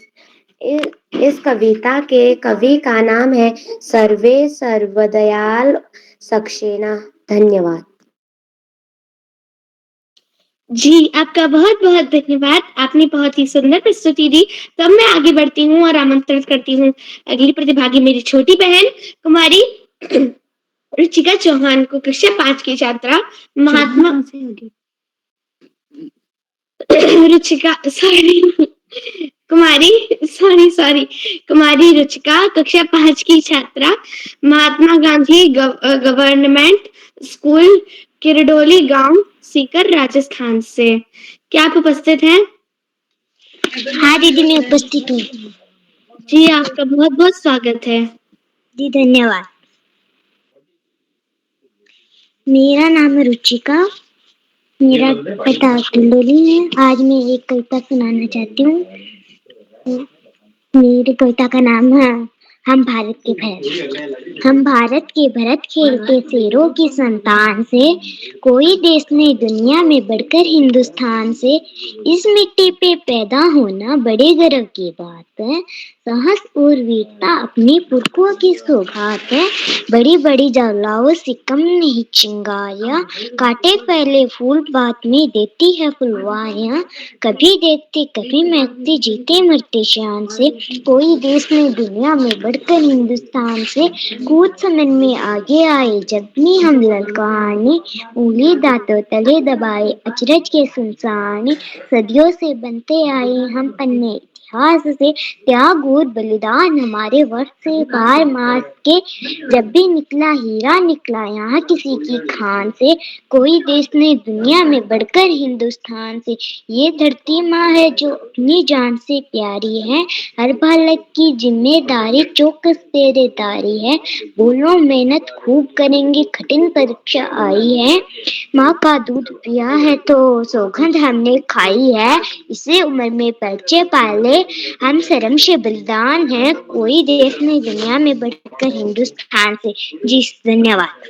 Speaker 8: इस कविता के कवि का नाम है सर्वे सर्वदयाल सक्सेना। धन्यवाद।
Speaker 6: जी, आपका बहुत-बहुत धन्यवाद। आपने बहुत ही सुंदर प्रस्तुति दी। तो अब मैं आगे बढ़ती हूँ और आमंत्रित करती हूँ अगली प्रतिभागी मेरी छोटी बहन कुमारी रुचिका चौहान को। कक्षा 5 की छात्रा, महात्मा रुचिका कुमारी रुचिका कक्षा 5 की छात्रा, महात्मा गांधी गवर्नमेंट स्कूल, किरडोली गांव, सीकर, राजस्थान से। क्या आप उपस्थित हैं?
Speaker 4: हाँ दीदी, मैं उपस्थित हूँ।
Speaker 6: जी, आपका बहुत-बहुत स्वागत है।
Speaker 4: जी धन्यवाद। मेरा नाम है रुचिका, मेरा पता किरडोली है। आज मैं एक कविता सुनाना चाहती हूँ। मेरी कविता का नाम है हम भारत के भरत। हम भारत के भरत खेलते शेरों की संतान से, कोई देश नहीं दुनिया में बढ़कर हिंदुस्तान से। इस मिट्टी पे पैदा होना बड़े गर्व की बात है, साहस और वीरता अपने पुरखों की सौगात है। बड़ी बड़ी ज्वालाओं से कम नहीं चिंगारियां, काटे पहले फूल बाद में देती है फुलवारियां। कभी देखते कभी महकते जीते मरते शान से, कोई देश नहीं दुनिया में बढ़कर हिंदुस्तान से। कूद समन में आगे आए जब भी हम ललकाने, उंगली दांतों तले दबाए अचरज के सुनसाने। सदियों से बनते आए हम पन्ने इतिहास से, त्याग और बलिदान हमारे वर्ष से बाहर मास के। जब भी निकला हीरा निकला यहाँ किसी की खान से, कोई देश नहीं दुनिया में बढ़कर हिंदुस्तान से। ये धरती माँ है जो अपनी जान से प्यारी है, हर बालक की जिम्मेदारी चौकस पेरेदारी है। बोलो मेहनत खूब करेंगे कठिन परीक्षा आई है, माँ का दूध पिया है तो सौगंध हमने खाई है। इसे उम्र में बच्चे पाले हम शर्म से बलिदान है, कोई देश नहीं दुनिया में बढ़कर हिंदुस्तान से। जी धन्यवाद।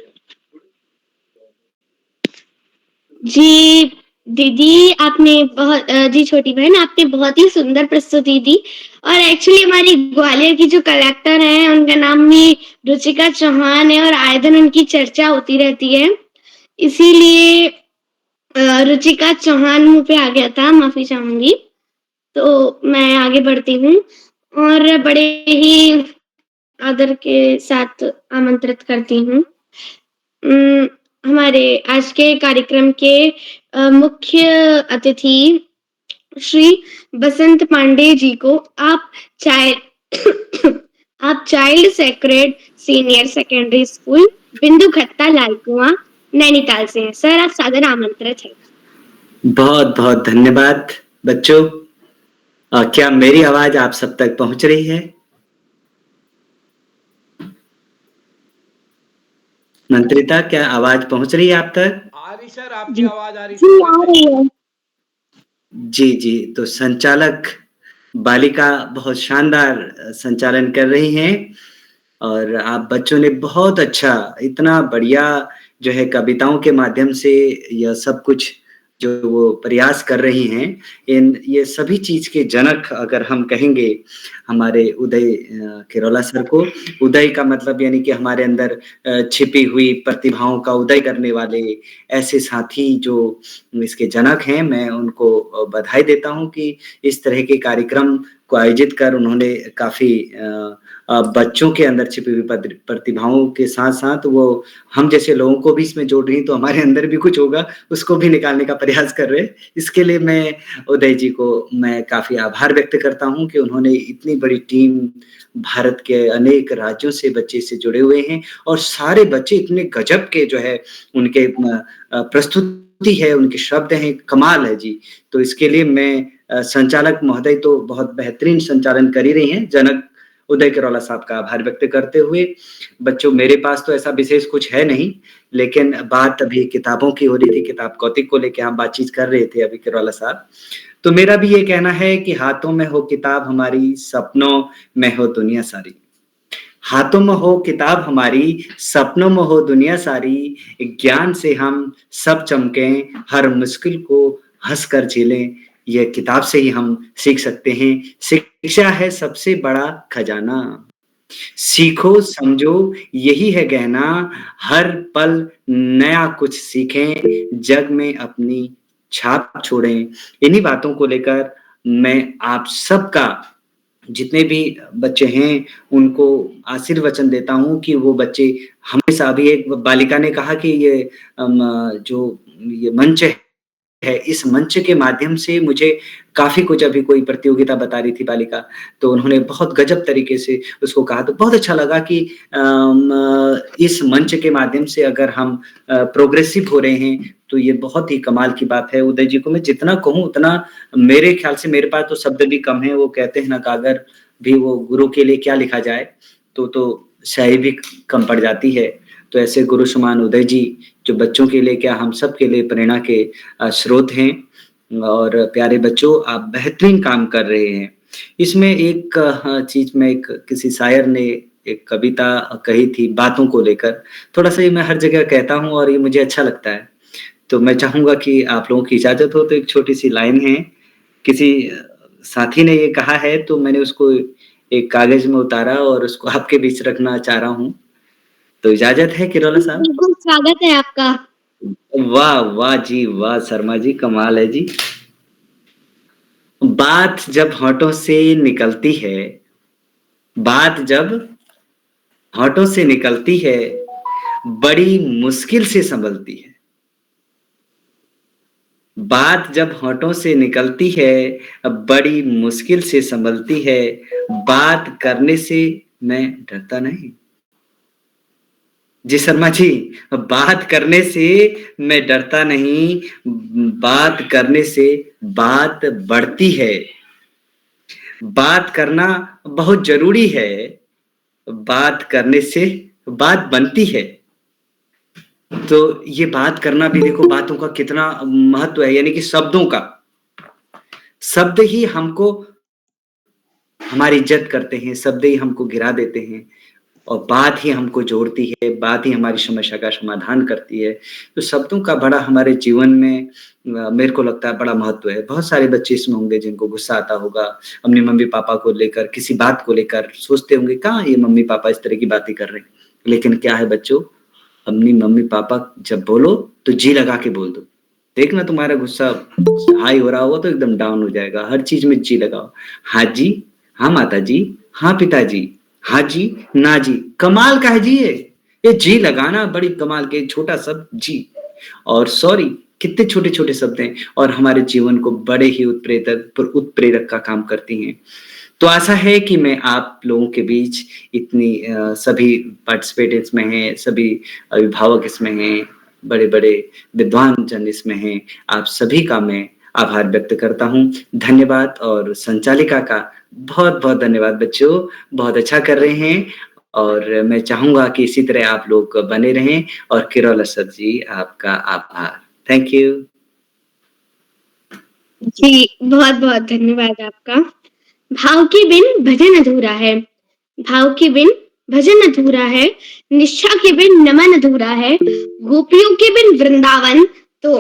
Speaker 6: जी दीदी, जी छोटी बहन, आपने बहुत ही सुंदर प्रस्तुति दी। और एक्चुअली हमारी ग्वालियर की जो कलेक्टर हैं उनका नाम भी रुचिका चौहान है और आए दिन उनकी चर्चा होती रहती है, इसीलिए रुचिका चौहान मुंह पे आ गया था, माफी चाहूंगी। तो मैं आगे बढ़ती हूँ और बड़े ही आदर के साथ आमंत्रित करती हूँ हमारे आज के कार्यक्रम के मुख्य अतिथि श्री बसंत पांडे जी को। आप child sacred senior secondary school बिंदु खत्ता लाल कुआं नैनीताल से हैं। सर, आप सादर आमंत्रित हैं।
Speaker 9: बहुत बहुत धन्यवाद बच्चों। क्या मेरी आवाज आप सब तक पहुंच रही है? मंत्रिता, क्या आवाज पहुंच रही है आप तक?
Speaker 1: आ रही सर, आपकी आवाज आ रही
Speaker 5: जी
Speaker 1: सर,
Speaker 5: आ
Speaker 1: बताइए।
Speaker 5: रही है।
Speaker 9: जी जी, तो संचालक बालिका बहुत शानदार संचालन कर रही हैं और आप बच्चों ने बहुत अच्छा, इतना बढ़िया जो है कविताओं के माध्यम से यह सब कुछ जो वो प्रयास कर रही हैं, ये सभी चीज के जनक अगर हम कहेंगे हमारे उदय किरोला सर को। उदय का मतलब यानी कि हमारे अंदर छिपी हुई प्रतिभाओं का उदय करने वाले ऐसे साथी जो इसके जनक हैं, मैं उनको बधाई देता हूं कि इस तरह के कार्यक्रम को आयोजित कर उन्होंने काफी बच्चों के अंदर छिपी हुई प्रतिभाओं के साथ साथ वो हम जैसे लोगों को भी इसमें जोड़ रही हैं, तो हमारे अंदर भी कुछ होगा उसको भी निकालने का प्रयास कर रहे हैं। इसके लिए मैं उदय जी को मैं काफी आभार व्यक्त करता हूं कि उन्होंने इतनी बड़ी टीम, भारत के अनेक राज्यों से बच्चे इससे जुड़े हुए हैं और सारे बच्चे इतने गजब के जो है उनके प्रस्तुति है, उनके शब्द हैं, कमाल है जी। तो इसके लिए मैं संचालक महोदय तो बहुत बेहतरीन संचालन कर ही रही हैं, जनक उदय किरोला साहब का आभार व्यक्त करते हुए बच्चों, मेरे पास तो ऐसा विशेष कुछ है नहीं, लेकिन बात अभी किताबों की हो रही थी, किताब कौतिक को लेके हम बातचीत कर रहे थे अभी किरोला साहब। तो मेरा भी ये कहना है कि हाथों में हो किताब हमारी, सपनों में हो दुनिया सारी। हाथों में हो किताब हमारी, सपनों में हो दुनिया सारी, ज्ञान से हम सब चमकें, हर मुश्किल को हंसकर झेलें। यह किताब से ही हम सीख सकते हैं। शिक्षा है सबसे बड़ा खजाना, सीखो समझो यही है गहना, हर पल नया कुछ सीखें, जग में अपनी छाप छोड़ें। इन्हीं बातों को लेकर मैं आप सबका, जितने भी बच्चे हैं उनको आशीर्वचन देता हूं कि वो बच्चे हमेशा, अभी एक बालिका ने कहा कि ये जो ये मंच है, इस मंच के माध्यम से मुझे काफ़ी कुछ, अभी कोई प्रतियोगिता बता रही थी बालिका, तो उन्होंने बहुत गजब तरीके से उसको कहा, तो बहुत अच्छा लगा कि इस मंच के माध्यम से अगर हम प्रोग्रेसिव हो रहे हैं, तो ये बहुत ही कमाल की बात है। उदय जी को मैं जितना कहूँ उतना मेरे ख्याल से मेरे पास तो शब्द भी कम है। वो कहते हैं ना, कागर भी वो गुरु के लिए क्या लिखा जाए, तो स्याही भी कम पड़ जाती है। तो ऐसे गुरु समान उदय जी जो बच्चों के लिए क्या हम सब के लिए प्रेरणा के स्रोत हैं। और प्यारे बच्चों, आप बेहतरीन काम कर रहे हैं। इसमें एक चीज में, एक किसी शायर ने एक कविता कही थी बातों को लेकर, थोड़ा सा ये मैं हर जगह कहता हूँ और ये मुझे अच्छा लगता है, तो मैं चाहूंगा कि आप लोगों की इजाजत हो तो एक छोटी सी लाइन है, किसी साथी ने ये कहा है तो मैंने उसको एक कागज में उतारा और उसको आपके बीच रखना चाह रहा हूँ, तो इजाजत है किरोला साहब?
Speaker 6: बिल्कुल, स्वागत है आपका।
Speaker 9: वाह वाह जी वाह, शर्मा जी कमाल है जी। बात जब होठों से निकलती है, बात जब होठों से निकलती है, बड़ी मुश्किल से संभलती है। बात जब होठों से निकलती है, बड़ी मुश्किल से संभलती है। बात करने से मैं डरता नहीं जी शर्मा जी, बात करने से मैं डरता नहीं, बात करने से बात बढ़ती है। बात करना बहुत जरूरी है, बात करने से बात बनती है। तो ये बात करना भी देखो, बातों का कितना महत्व है, यानी कि शब्दों का, शब्द ही हमको, हमारी इज्जत करते हैं, शब्द ही हमको गिरा देते हैं और बात ही हमको जोड़ती है, बात ही हमारी समस्या का समाधान करती है। तो शब्दों का बड़ा हमारे जीवन में मेरे को लगता है बड़ा महत्व है। बहुत सारे बच्चे इसमें होंगे जिनको गुस्सा आता होगा, अपने मम्मी पापा को लेकर, किसी बात को लेकर सोचते होंगे कहाँ ये मम्मी पापा इस तरह की बातें कर रहे हैं। लेकिन क्या है बच्चों, अपनी मम्मी पापा जब बोलो तो जी लगा के बोल दो। देखना तुम्हारा गुस्सा हाई हो रहा होगा तो एकदम डाउन हो जाएगा। हर चीज में जी लगाओ। हाँ जी, हाँ माता जी, हाँ पिताजी, हाँ जी, ना जी। कमाल का है जी ये जी लगाना बड़ी कमाल के, छोटा शब्द जी और सॉरी, कितने छोटे छोटे शब्द हैं और हमारे जीवन को बड़े ही उत्प्रेरक का काम करती हैं। तो आशा है कि मैं आप लोगों के बीच इतनी सभी पार्टिसिपेट इसमें हैं, सभी अभिभावक इसमें हैं, बड़े बड़े विद्वान जन इसमें हैं। आप सभी का मैं आभार व्यक्त करता हूँ। धन्यवाद। और संचालिका का बहुत बहुत धन्यवाद। बच्चों बहुत अच्छा कर रहे हैं और मैं चाहूंगा कि इसी तरह आप लोग बने रहें। और किरोल असद जी आपका आभार। Thank you.
Speaker 4: जी बहुत बहुत धन्यवाद आपका। भाव के बिन भजन अधूरा है, भाव के बिन भजन अधूरा है, निष्ठा के बिन नमन अधूरा है, गोपियों के बिन वृंदावन तो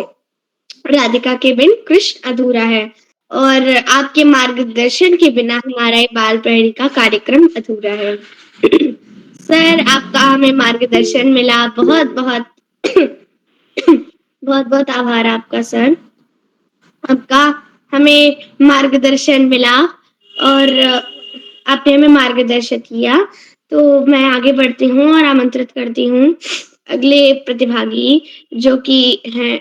Speaker 4: राधिका के बिन कृष्ण अधूरा है, और आपके मार्गदर्शन के बिना हमारा ये बाल प्रहरी का कार्यक्रम अधूरा है। सर आपका हमें मार्गदर्शन मिला, बहुत बहुत बहुत बहुत आभार आपका सर। आपका हमें मार्गदर्शन मिला और आपने हमें मार्गदर्शन किया। तो मैं आगे बढ़ती हूँ और आमंत्रित करती हूँ अगले प्रतिभागी जो कि हैं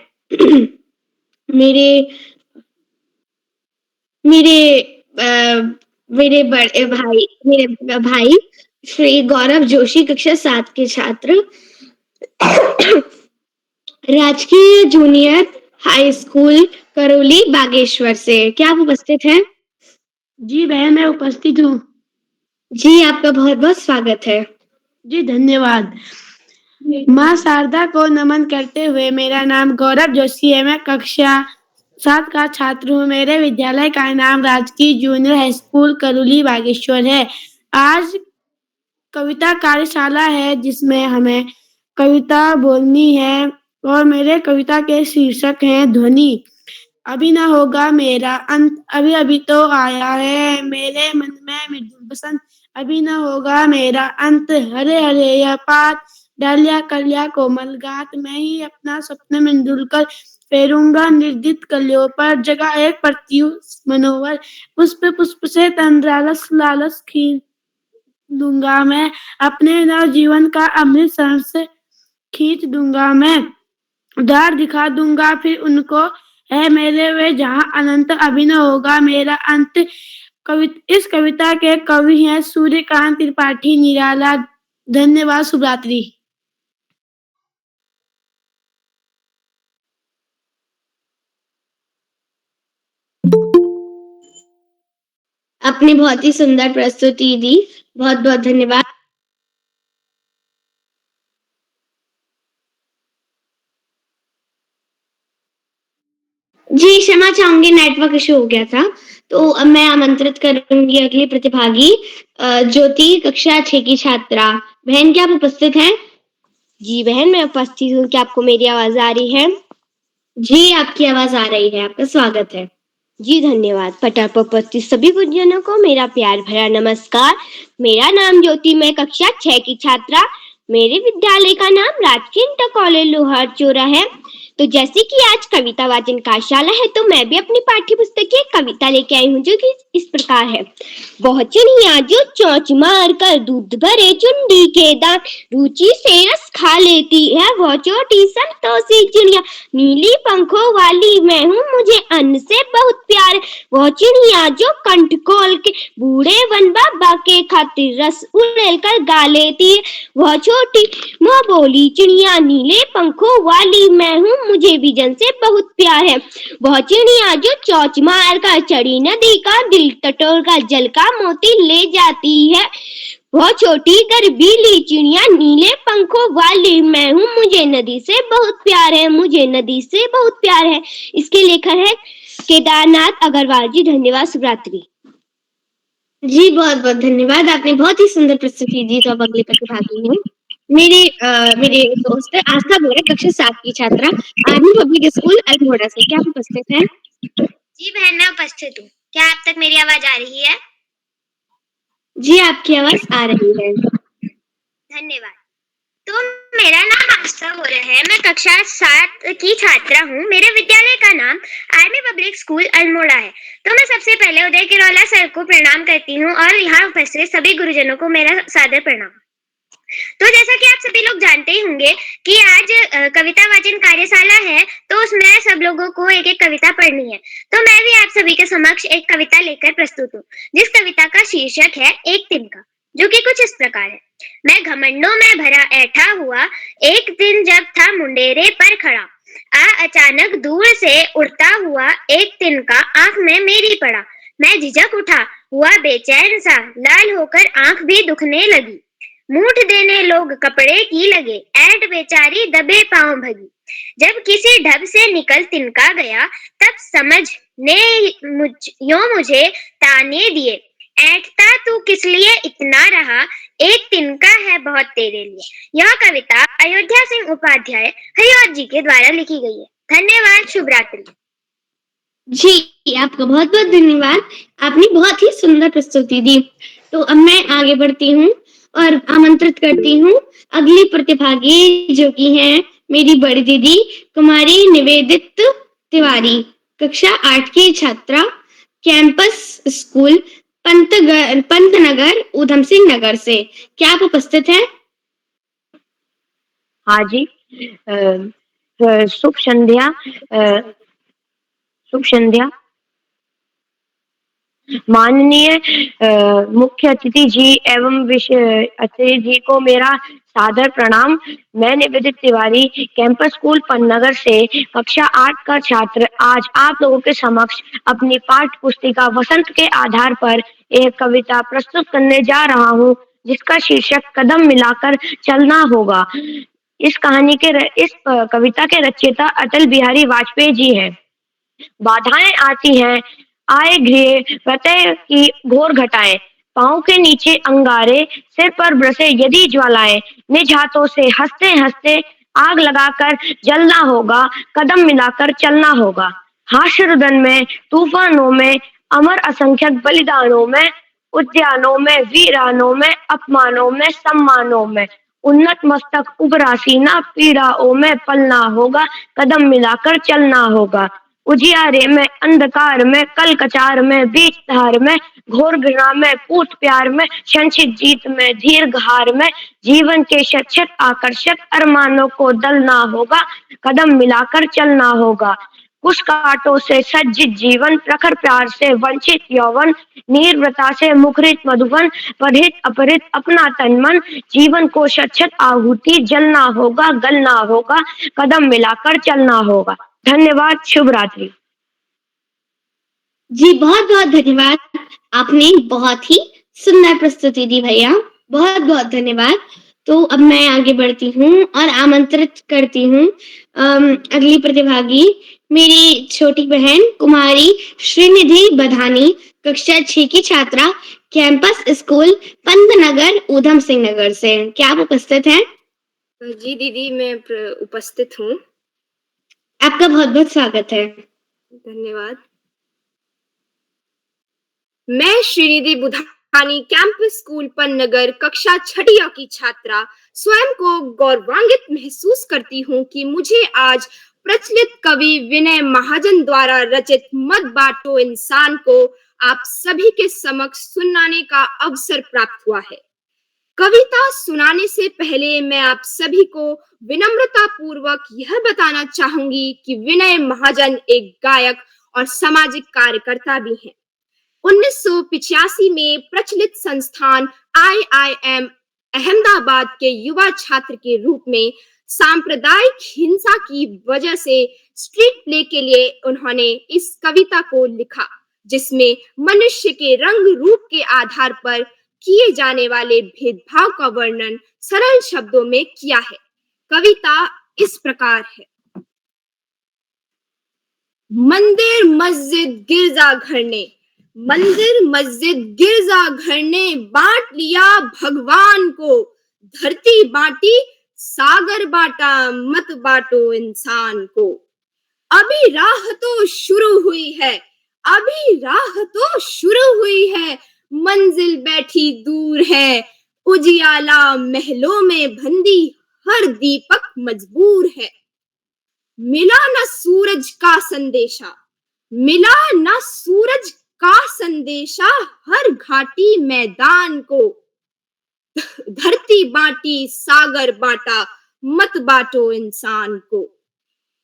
Speaker 4: मेरे मेरे मेरे भाई श्री गौरव जोशी कक्षा 7 के छात्र राजकीय junior high school Karauli Bageshwar से। क्या आप उपस्थित हैं?
Speaker 6: जी बहन, मैं उपस्थित हूँ।
Speaker 4: जी आपका बहुत बहुत स्वागत है।
Speaker 6: जी धन्यवाद। माँ शारदा को नमन करते हुए, मेरा नाम गौरव जोशी है, मैं कक्षा 7 का छात्र हूँ। मेरे विद्यालय का नाम राजकीय junior high school Karauli Bageshwar है। आज कविता कार्यशाला है जिसमें हमें कविता बोलनी है और मेरे कविता के शीर्षक हैं ध्वनि। अभी ना होगा मेरा अंत, अभी अभी तो आया है मेरे मन में मृदु बसंत। अभी ना होगा मेरा अंत, हरे हरे यह पात, डालिया कलिया कोमल गात। मैं ही अपना स्वप्न में डुलकर फेरूंगा निर्दित कलियों पर, जगह एक प्रत्युष मनोवर। पुष्प पुष्प से तन लालस लालस खींच दूंगा मैं, अपने नव जीवन का अमृत सरस खींच दूंगा मैं। द्वार दिखा दूंगा फिर उनको, है मेरे वे जहां अनंत। अभी न होगा मेरा अंत। इस कविता के कवि हैं सूर्यकांत त्रिपाठी निराला। धन्यवाद। शुभ रात्रि।
Speaker 4: आपने बहुत ही सुंदर प्रस्तुति दी, बहुत बहुत धन्यवाद। जी क्षमा चाहूंगी, नेटवर्क इशू हो गया था। तो अब मैं आमंत्रित करूंगी अगली प्रतिभागी ज्योति कक्षा 6 की छात्रा। बहन क्या आप उपस्थित हैं?
Speaker 8: जी बहन, मैं उपस्थित हूँ। क्या आपको मेरी आवाज आ रही है?
Speaker 4: जी आपकी आवाज आ रही है, आपका स्वागत है।
Speaker 8: जी धन्यवाद। पटल पर उपस्थित सभी गुरुजनों को मेरा प्यार भरा नमस्कार। मेरा नाम ज्योति, मैं कक्षा 6 की छात्रा। मेरे विद्यालय का नाम राजकीय इंटर कॉलेज लोहार चौरा है। तो जैसे कि आज कविता वाचन कार्यशाला है, तो मैं भी अपनी पाठ्य पुस्तक की एक कविता लेके आई हूँ जो कि इस प्रकार है। वह चिड़िया जो चोंच मार कर दूध भरे चुंडी के दान, रुचि से रस खा लेती है, वह छोटी संतोषी चिड़िया, नीली पंखों वाली मैं हूँ, मुझे अन्न से बहुत प्यार है। वह चिड़िया जो कंठ खोल के बूढ़े वन बाबा के खातिर रस उड़ेल कर गा लेती है, वह छोटी मोह बोली चिड़िया, नीले पंखों वाली मैं हूँ, मुझे भी जन से बहुत प्यार है। वह चिड़िया जो चोंच मार कर चढ़ी नदी का दिल टटोर कर जल का मोती ले जाती है, वह छोटी गर्वीली चिड़िया, नीले पंखों वाली मैं हूँ, मुझे नदी से बहुत प्यार है, मुझे नदी से बहुत प्यार है। इसके लेखक है केदारनाथ अग्रवाल जी। धन्यवाद। शुभ रात्रि।
Speaker 4: जी बहुत बहुत धन्यवाद, आपने बहुत ही सुंदर प्रस्तुति दी। तो अब अगले प्रतिभागी हैं मेरे दोस्त आस्था बोरे कक्षा 7 की छात्रा, आर्मी पब्लिक स्कूल अल्मोड़ा से। क्या आप उपस्थित हैं?
Speaker 2: जी बहन मैं उपस्थित हूँ। क्या आप तक मेरी आवाज आ रही है?
Speaker 4: जी आपकी आवाज आ रही है।
Speaker 2: धन्यवाद। तो मेरा नाम आस्था बोरा है, मैं कक्षा 7 की छात्रा हूँ। मेरे विद्यालय का नाम आर्मी पब्लिक स्कूल अल्मोड़ा है। तो मैं सबसे पहले उदय किरोला सर को प्रणाम करती हूँ और यहाँ उपस्थित सभी गुरुजनों को मेरा सादर प्रणाम। तो जैसा कि आप सभी लोग जानते ही होंगे कि आज कविता वाचन कार्यशाला है, तो उसमें सब लोगों को एक एक कविता पढ़नी है। तो मैं भी आप सभी के समक्ष एक कविता लेकर प्रस्तुत हूँ, जिस कविता का शीर्षक है एक तिनका। जो कि कुछ इस प्रकार है। मैं घमंडों में भरा ऐठा हुआ, एक दिन जब था मुंडेरे पर खड़ा, अचानक दूर से उड़ता हुआ एक तिनका आंख में मेरी पड़ा। मैं झिझक उठा, हुआ बेचैन सा, लाल होकर आंख भी दुखने लगी। मूठ देने लोग कपड़े की लगे, ऐंठ बेचारी दबे पांव भगी। जब किसी ढब से निकल तिनका गया, तब समझ ने मुझे ताने दिए, ऐंठता तू किस लिए इतना रहा, एक तिनका है बहुत तेरे लिए। यह कविता अयोध्या सिंह उपाध्याय हरिऔध जी के द्वारा लिखी गई है। धन्यवाद। शुभ रात्रि।
Speaker 6: जी, आपका बहुत बहुत धन्यवाद। आपने बहुत ही सुंदर प्रस्तुति दी। तो अब मैं आगे बढ़ती हूँ और आमंत्रित करती हूँ अगली प्रतिभागी, जो कि हैं मेरी बड़ी दीदी कुमारी निवेदित तिवारी, कक्षा 8 की छात्रा, कैंपस स्कूल पंतनगर ऊधम सिंह नगर से। क्या आप उपस्थित हैं?
Speaker 10: हाँ जी। शुभ संध्या। शुभ संध्या माननीय मुख्य अतिथि जी एवं विषय अतिथि जी को मेरा सादर प्रणाम। मैं निवेदित तिवारी, कैंपस स्कूल पंतनगर से कक्षा 8 का छात्र आज आप लोगों के समक्ष अपनी पाठ्य पुस्तिका वसंत के आधार पर एक कविता प्रस्तुत करने जा रहा हूँ, जिसका शीर्षक कदम मिलाकर चलना होगा। इस कविता के रचयिता अटल बिहारी वाजपेयी जी हैं। बाधाएं आती हैं, आए गृह प्रत्यय की घोर घटाएं, पाँव के नीचे अंगारे, सिर पर बरसे यदि ज्वालाएं, निज हाथों से हंसते हंसते आग लगाकर जलना होगा, कदम मिलाकर चलना होगा। हाशरुदन में, तूफानों में, अमर असंख्यक बलिदानों में, उद्यानों में, वीरानों में, अपमानों में, सम्मानों में, उन्नत मस्तक उबरा सीना, पीड़ाओं में पलना होगा, कदम मिलाकर चलना होगा। उजियारे में, अंधकार में, कल कचार में, बीच धार में, घोर घृणा में, कूट प्यार में, संचित जीत में, दीर्घ हार में, जीवन के शत आकर्षक अरमानों को दलना होगा, कदम मिलाकर चलना होगा। कुछ कांटों से सज्जित जीवन, प्रखर प्यार से वंचित यौवन, निर्व्रता से मुखरित मधुबन, पढ़ित अपहृत अपना तन मन, जीवन को शत आहुति जलना होगा, गलना होगा, कदम मिलाकर चलना होगा। धन्यवाद। शुभ रात्रि।
Speaker 6: जी, बहुत बहुत धन्यवाद। आपने बहुत ही सुंदर प्रस्तुति दी भैया, बहुत बहुत धन्यवाद। तो अब मैं आगे बढ़ती हूँ और आमंत्रित करती हूँ अगली प्रतिभागी, मेरी छोटी बहन कुमारी श्रीनिधि बधानी, कक्षा 6 की छात्रा, कैंपस स्कूल पंतनगर ऊधम सिंह नगर से। क्या आप उपस्थित हैं?
Speaker 5: जी दीदी, मैं उपस्थित हूँ।
Speaker 6: आपका बहुत बहुत स्वागत है।
Speaker 5: धन्यवाद। मैं श्रीनिधि बुधानी, कैंपस स्कूल पंतनगर, कक्षा 6 की छात्रा, स्वयं को गौरवान्वित महसूस करती हूँ कि मुझे आज प्रचलित कवि विनय महाजन द्वारा रचित मत बांटो इंसान को आप सभी के समक्ष सुनाने का अवसर प्राप्त हुआ है। कविता सुनाने से पहले मैं आप सभी को विनम्रता पूर्वक यह बताना चाहूंगी कि विनय महाजन एक गायक और सामाजिक कार्यकर्ता भी हैं। 1985 में प्रचलित संस्थान IIM अहमदाबाद के युवा छात्र के रूप में सांप्रदायिक हिंसा की वजह से स्ट्रीट प्ले के लिए उन्होंने इस कविता को लिखा, जिसमें मनुष्य के रंग रूप के आधार पर किए जाने वाले भेदभाव का वर्णन सरल शब्दों में किया है। कविता इस प्रकार है। मंदिर मस्जिद गिरजाघर ने, मंदिर मस्जिद गिरजाघर ने बांट लिया भगवान को, धरती बांटी सागर बांटा, मत बांटो इंसान को। अभी राह तो शुरू हुई है, अभी राह तो शुरू हुई है, मंजिल बैठी दूर है, उजियाला महलों में बंदी हर दीपक मजबूर है। मिला न सूरज का संदेशा, मिला न सूरज का संदेशा हर घाटी मैदान को, धरती बांटी सागर बांटा, मत बांटो इंसान को।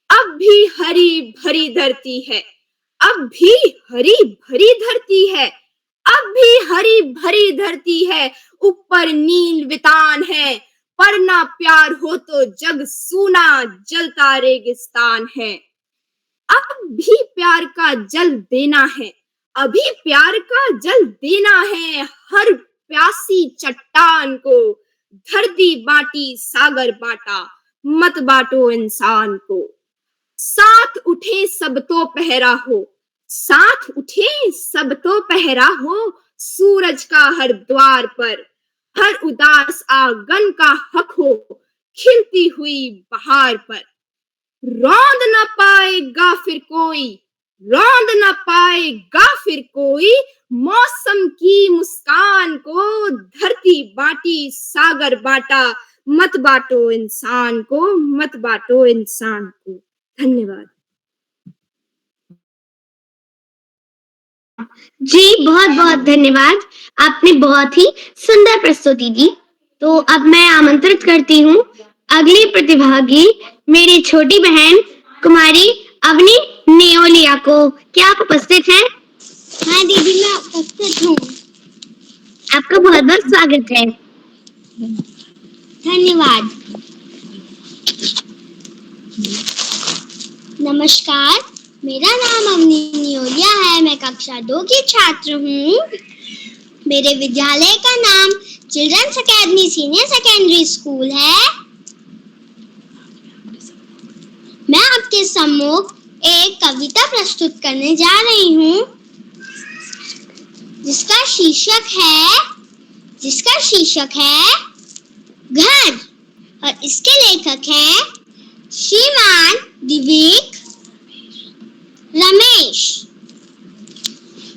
Speaker 5: अब भी हरी भरी धरती है, अब भी हरी भरी धरती है, अब भी हरी भरी धरती है, ऊपर नील वितान है, पर ना प्यार हो तो जग सूना जलता रेगिस्तान है। अब भी प्यार का जल देना है, अभी प्यार का जल देना है हर प्यासी चट्टान को। धरती बांटी सागर बांटा, मत बांटो इंसान को। साथ उठे सब तो पहरा हो, साथ उठे सब तो पहरा हो, सूरज का हर द्वार पर। हर उदास आंगन का हक हो, खिलती हुई बहार पर। रौंद न पाएगा फिर कोई, रौंद न पाएगा फिर कोई, मौसम की मुस्कान को। धरती बांटी सागर बांटा, मत बांटो इंसान को, मत बांटो इंसान को। धन्यवाद।
Speaker 4: जी बहुत बहुत धन्यवाद, आपने बहुत ही सुंदर प्रस्तुति दी। तो अब मैं आमंत्रित करती हूँ अगली प्रतिभागी मेरी छोटी बहन कुमारी अवनी नेओलिया को। क्या आप उपस्थित हैं? हाँ दीदी मैं उपस्थित हूँ। आपका बहुत बहुत स्वागत है। धन्यवाद। नमस्कार, मेरा नाम अवनी नेओलिया है। मैं कक्षा 2 की छात्र हूँ। मेरे विद्यालय का नाम children's academy senior secondary school है। मैं आपके सम्मुख एक कविता प्रस्तुत करने जा रही हूँ जिसका शीर्षक है घर, और इसके लेखक हैं श्रीमान दिव्यक रमेश।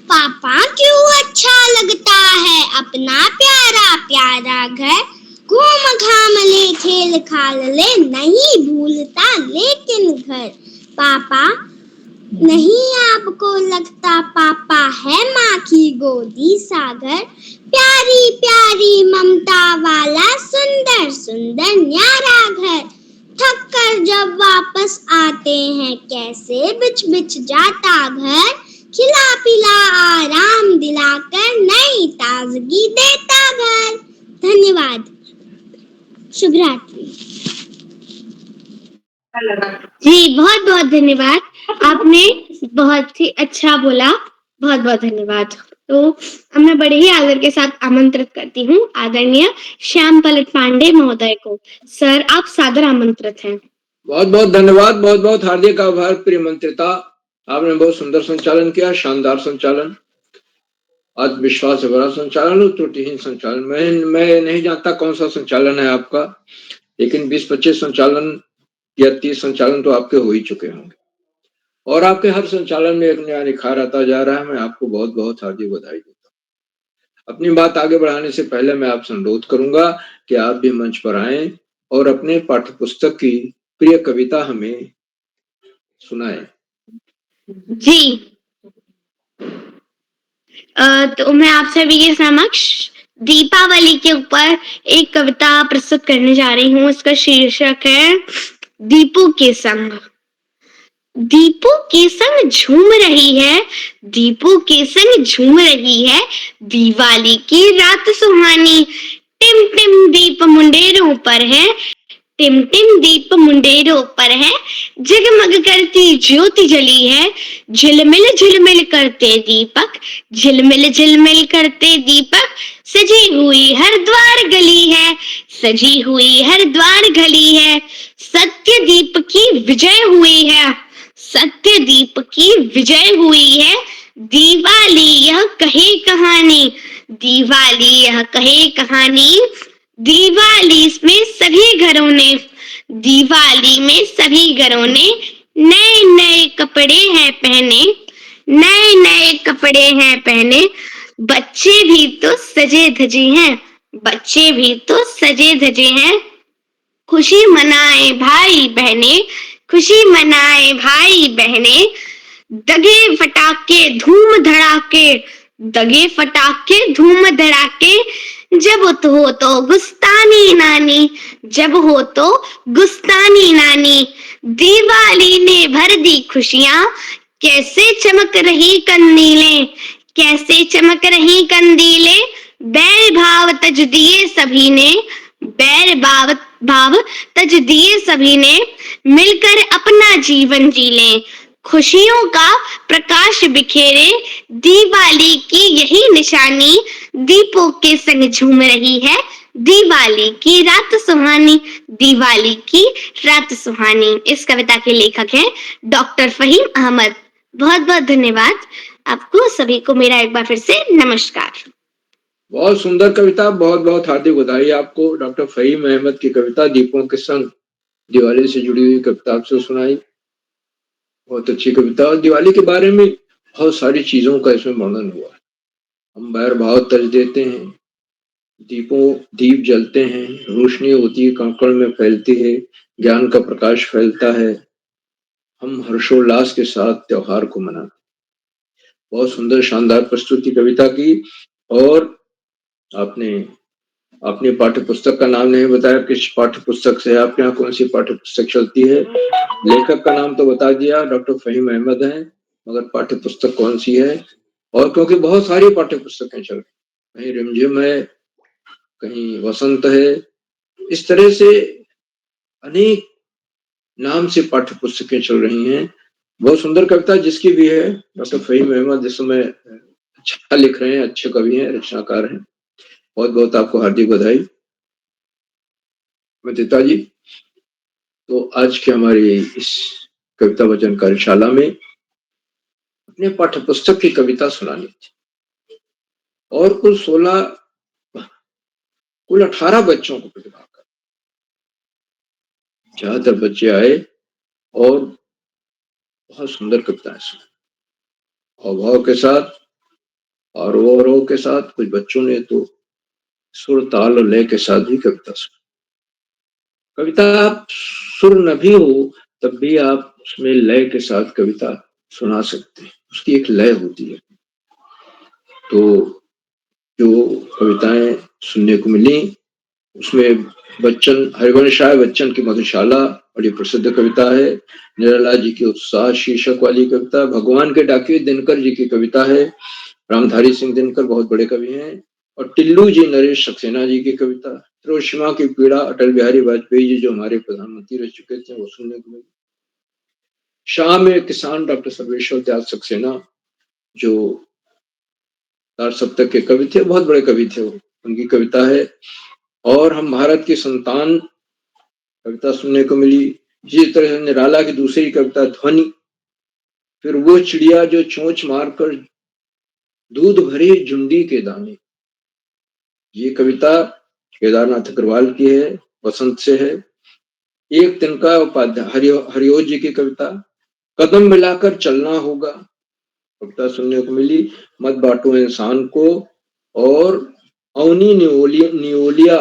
Speaker 4: पापा क्यों अच्छा लगता है अपना प्यारा प्यारा घर, घूम घाम ले खेल खाल ले नहीं भूलता लेकिन घर। पापा नहीं आपको लगता पापा है माँ की गोदी सागर, प्यारी प्यारी ममता वाला सुंदर सुंदर न्यारा घर। थक कर जब वापस आते हैं कैसे बिछ बिछ जाता घर, खिला पिला आराम दिलाकर नई ताजगी देता घर। धन्यवाद। शुभ रात्रि। जी बहुत बहुत धन्यवाद, आपने बहुत ही अच्छा बोला, बहुत बहुत धन्यवाद। तो अब मैं बड़े ही आदर के साथ आमंत्रित करती हूँ आदरणीय श्याम पलट पांडे महोदय को। सर आप सादर आमंत्रित हैं।
Speaker 3: बहुत बहुत धन्यवाद, बहुत बहुत हार्दिक आभार प्रिय मंत्रिता। आपने बहुत सुंदर संचालन किया, शानदार संचालन, आत्मविश्वास से भरा संचालन और त्रुटिहीन संचालन। मैं नहीं जानता कौन सा संचालन है आपका, लेकिन 20-25 संचालन या 30 संचालन तो आपके हो ही चुके होंगे, और आपके हर संचालन में एक नया निखार आता जा रहा है। मैं आपको बहुत बहुत हार्दिक बधाई देता हूँ। अपनी बात आगे बढ़ाने से पहले मैं आपसे अनुरोध करूंगा कि आप भी मंच पर आएं और अपने पाठ्य पुस्तक की प्रिय कविता हमें सुनाएं।
Speaker 4: जी तो मैं आप सभी के समक्ष दीपावली के ऊपर एक कविता प्रस्तुत करने जा रही हूँ। इसका शीर्षक है दीपों के संग। दीपों के संग झूम रही है, दीपों के संग झूम रही है दिवाली की रात सुहानी। टिम टिम दीप मुंडेरों पर है, टिम टिम दीप मुंडेरों पर है, जगमग करती ज्योति जली है, झिलमिल झिलमिल करते दीपक, झिलमिल झिलमिल करते दीपक। सजी हुई हर द्वार गली है, सजी हुई हर द्वार गली है, सत्य दीप की विजय हुई है, सत्य दीप की विजय हुई है। दिवाली यह कहे कहानी, दिवाली यह कहे कहानी। दिवाली में सभी घरों ने, दिवाली में सभी घरों ने नए नए कपड़े हैं पहने, नए नए कपड़े हैं पहने। बच्चे भी तो सजे धजे हैं, बच्चे भी तो सजे धजे हैं। खुशी मनाए भाई बहने, खुशी मनाए भाई बहने। दगे फटाके धूम धड़ाके, दगे फटाके धूम धड़ाके। जब हो तो गुस्तानी नानी, जब हो तो गुस्तानी नानी। दिवाली ने भर दी खुशियां, कैसे चमक रही कंदीलें,
Speaker 10: कैसे चमक रही कंदीले, बैर भाव तज दिए सभी ने, बैर भाव तज दिए सभी ने, मिलकर अपना जीवन जी लें। खुशियों का प्रकाश बिखेरे, दिवाली की यही निशानी, दीपों के संग झूम रही है, दिवाली की रात सुहानी, दिवाली की रात सुहानी। इस कविता के लेखक हैं डॉक्टर फहीम अहमद। बहुत बहुत धन्यवाद आपको सभी को। मेरा एक बार फिर से नमस्कार।
Speaker 3: बहुत सुंदर कविता, बहुत बहुत हार्दिक बधाई आपको। डॉक्टर फहीम अहमद की कविता दीपों के संग दिवाली से जुड़ी हुई कविता आपसे सुनाई। बहुत अच्छी कविता, और दिवाली के बारे में बहुत सारी चीजों का इसमें वर्णन हुआ है। हम बैर भाव तज देते हैं, दीप जलते हैं, रोशनी होती है, कंकड़ में फैलती है, ज्ञान का प्रकाश फैलता है, हम हर्षोल्लास के साथ त्योहार को मनाते। बहुत सुंदर शानदार प्रस्तुति कविता की। और आपने अपनी पाठ्य पुस्तक का नाम नहीं बताया, किस पाठ्य पुस्तक से, आपके यहाँ कौन सी पाठ्य पुस्तक चलती है? लेखक का नाम तो बता दिया, डॉक्टर फहीम अहमद हैं, मगर पाठ्य पुस्तक कौन सी है? और क्योंकि बहुत सारी पाठ्य पुस्तकें चल रही, कहीं रिमझिम है, कहीं वसंत है, इस तरह से अनेक नाम से पाठ्य पुस्तकें चल रही हैं। बहुत सुंदर कविता जिसकी भी है। डॉक्टर फहीम अहमद इस समय अच्छा लिख रहे हैं, अच्छे कवि हैं, रचनाकार हैं। बहुत बहुत आपको हार्दिक बधाई मंत्रिता जी। तो आज की हमारी इस कविता वचन कार्यशाला में अपने पाठ्य पुस्तक की कविता सुनानी थी, और कुल 18 बच्चों को प्रतिभाग कर, ज्यादातर बच्चे आए और बहुत सुंदर कविताएं सुनी, अभाव के साथ और आरोह के साथ। कुछ बच्चों ने तो सुर ताल और लय के साथ भी कविता सुनी। कविता आप सुर न भी हो तब भी आप उसमें लय के साथ कविता सुना सकते हैं, उसकी एक लय होती है। तो जो कविताएं सुनने को मिली उसमें हरिवंश राय बच्चन की मधुशाला बड़ी प्रसिद्ध कविता है। निराला जी की उत्साह शीर्षक वाली कविता, भगवान के डाकिये दिनकर जी की कविता है। रामधारी सिंह दिनकर बहुत बड़े कवि हैं। और टिल्लू जी नरेश सक्सेना जी की कविता, हिरोशिमा की पीड़ा अटल बिहारी वाजपेयी जी जो हमारे प्रधानमंत्री रह चुके थे, वो सुनने को मिली। शाम में किसान डॉक्टर सर्वेश्वर दयाल सक्सेना जो तार सप्तक के कवि थे, बहुत बड़े कवि थे, उनकी कविता है। और हम भारत की संतान कविता सुनने को मिली। इसी तरह से निराला की दूसरी कविता ध्वनि, फिर वो चिड़िया जो चोंच मारकर दूध भरे झुंडी के दाने, ये कविता केदारनाथ अग्रवाल की है, वसंत से है। एक तिनका उपाध्याय हरिओ जी की कविता, कदम मिलाकर चलना होगा, कविता सुनने को मिली। मत बांटो इंसान को। और अवनी नियोलिया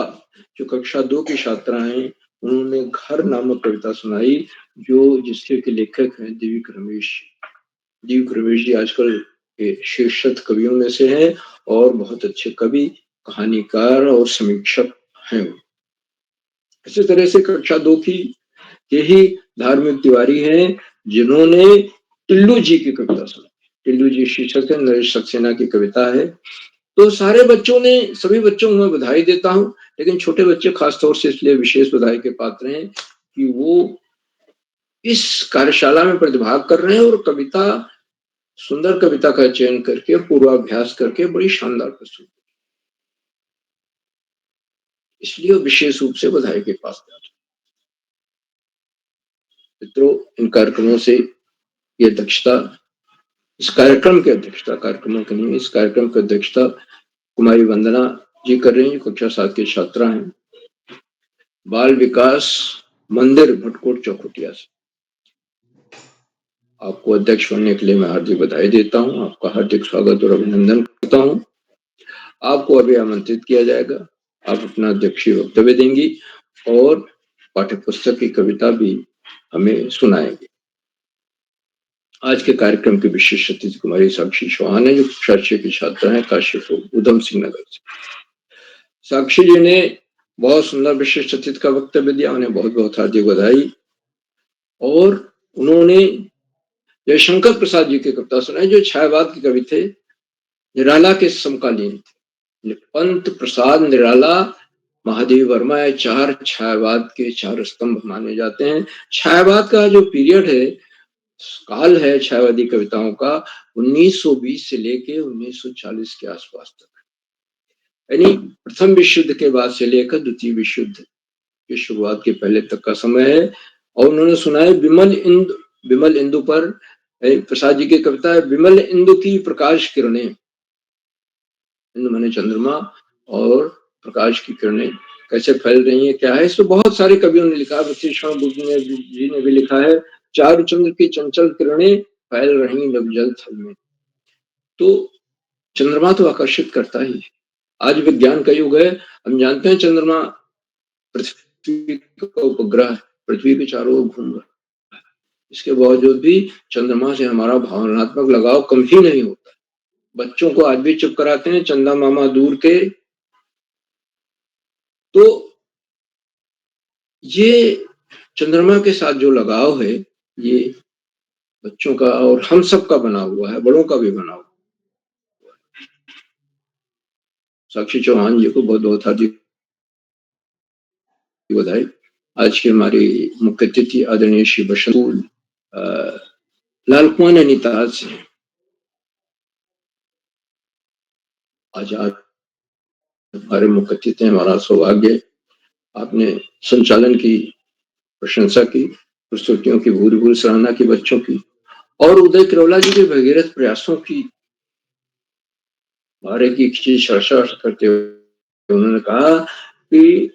Speaker 3: जो कक्षा 2 की छात्रा हैं, उन्होंने घर नामक कविता सुनाई, जो जिसके के लेखक हैं दिव्य रमेश जी आजकल के शीर्षक कवियों में से हैं और बहुत अच्छे कवि, कहानीकार और समीक्षक हैं। इसी तरह से कक्षा 2 की यही धार्मिक तिवारी हैं जिन्होंने टिल्लू जी की कविता सुनाई। टिल्लू जी शीर्षक है, नरेश सक्सेना की कविता है। तो सभी बच्चों को मैं बधाई देता हूं, लेकिन छोटे बच्चे खासतौर से इसलिए विशेष बधाई के पात्र हैं कि वो इस कार्यशाला में प्रतिभाग कर रहे हैं और सुंदर कविता का चयन करके, पूर्वाभ्यास करके बड़ी शानदार प्रस्तुति, इसलिए विशेष रूप से बधाई के पास मित्रों। इन कार्यक्रमों से ये अध्यक्षता, इस कार्यक्रम की अध्यक्षता, कार्यक्रमों की नहीं, इस कार्यक्रम की अध्यक्षता कुमारी वंदना जी कर रही हैं, कक्षा 7 की छात्रा हैं, बाल विकास मंदिर भटकोट चौखुटिया से। आपको अध्यक्ष बनने के लिए मैं हार्दिक बधाई देता हूं, आपका हार्दिक स्वागत और अभिनंदन करता हूं। आपको अभी आमंत्रित किया जाएगा, आप अपना अध्यक्षीय वक्तव्य देंगी और पाठ्य पुस्तक की कविता भी हमें सुनाएंगे। आज के कार्यक्रम के विशेष अतिथि कुमारी साक्षी चौहान है, जो कक्षा 6 की छात्रा है, काशीपुर उधम सिंह नगर से। साक्षी जी ने बहुत सुंदर विशिष्ट अतिथि का वक्तव्य दिया, उन्हें बहुत बहुत हार्दिक बधाई। और उन्होंने जयशंकर प्रसाद जी की कविता सुनाई, जो छायावाद के कवि थे, निराला के समकालीन थे। पंत प्रसाद निराला, महादेव वर्मा, ये चार छायावाद के चार स्तंभ माने जाते हैं। छायावाद का जो पीरियड है, काल है छायावादी कविताओं का, 1920 से लेके 1940 के आसपास तक, यानी प्रथम विश्व युद्ध के बाद से लेकर द्वितीय विश्व युद्ध की शुरुआत के पहले तक का समय है। और उन्होंने सुना है विमल इंदु पर, प्रसाद जी की कविता है, विमल इंदु की प्रकाश किरणें, इंदु माने चंद्रमा, और प्रकाश की किरणें कैसे फैल रही हैं, क्या है। इस पर बहुत सारे कवियों ने लिखा, विभूषण जी ने भी लिखा है, चारु चंद्र की चंचल किरणें फैल रही नवजल थल में। तो चंद्रमा तो आकर्षित करता ही है। आज विज्ञान का युग है, हम जानते हैं चंद्रमा पृथ्वी का उपग्रह है, पृथ्वी के चारों ओर घूम रहा है। इसके बावजूद भी चंद्रमा से हमारा भावनात्मक लगाव कम ही नहीं होता। बच्चों को आज भी चुप कराते हैं, चंदा मामा दूर के। तो ये चंद्रमा के साथ जो लगाव है, ये बच्चों का और हम सब का बना हुआ है, बड़ों का भी बना हुआ है। साक्षी चौहान जी को बहुत बहुत हार्दिक बधाई। आज की हमारी मुख्य अतिथि आदरणीय श्री बसंत लाल कुआं नैनीताल से आज हमारे मुख्य अतिथि हैं। हमारा सौभाग्य, आपने संचालन की प्रशंसा की, प्रस्तुतियों की भूरी भूरी सराहना की बच्चों की, और उदय किरोला जी के भगीरथ प्रयासों की बारे की चीज चर्चा करते हुए उन्होंने कहा कि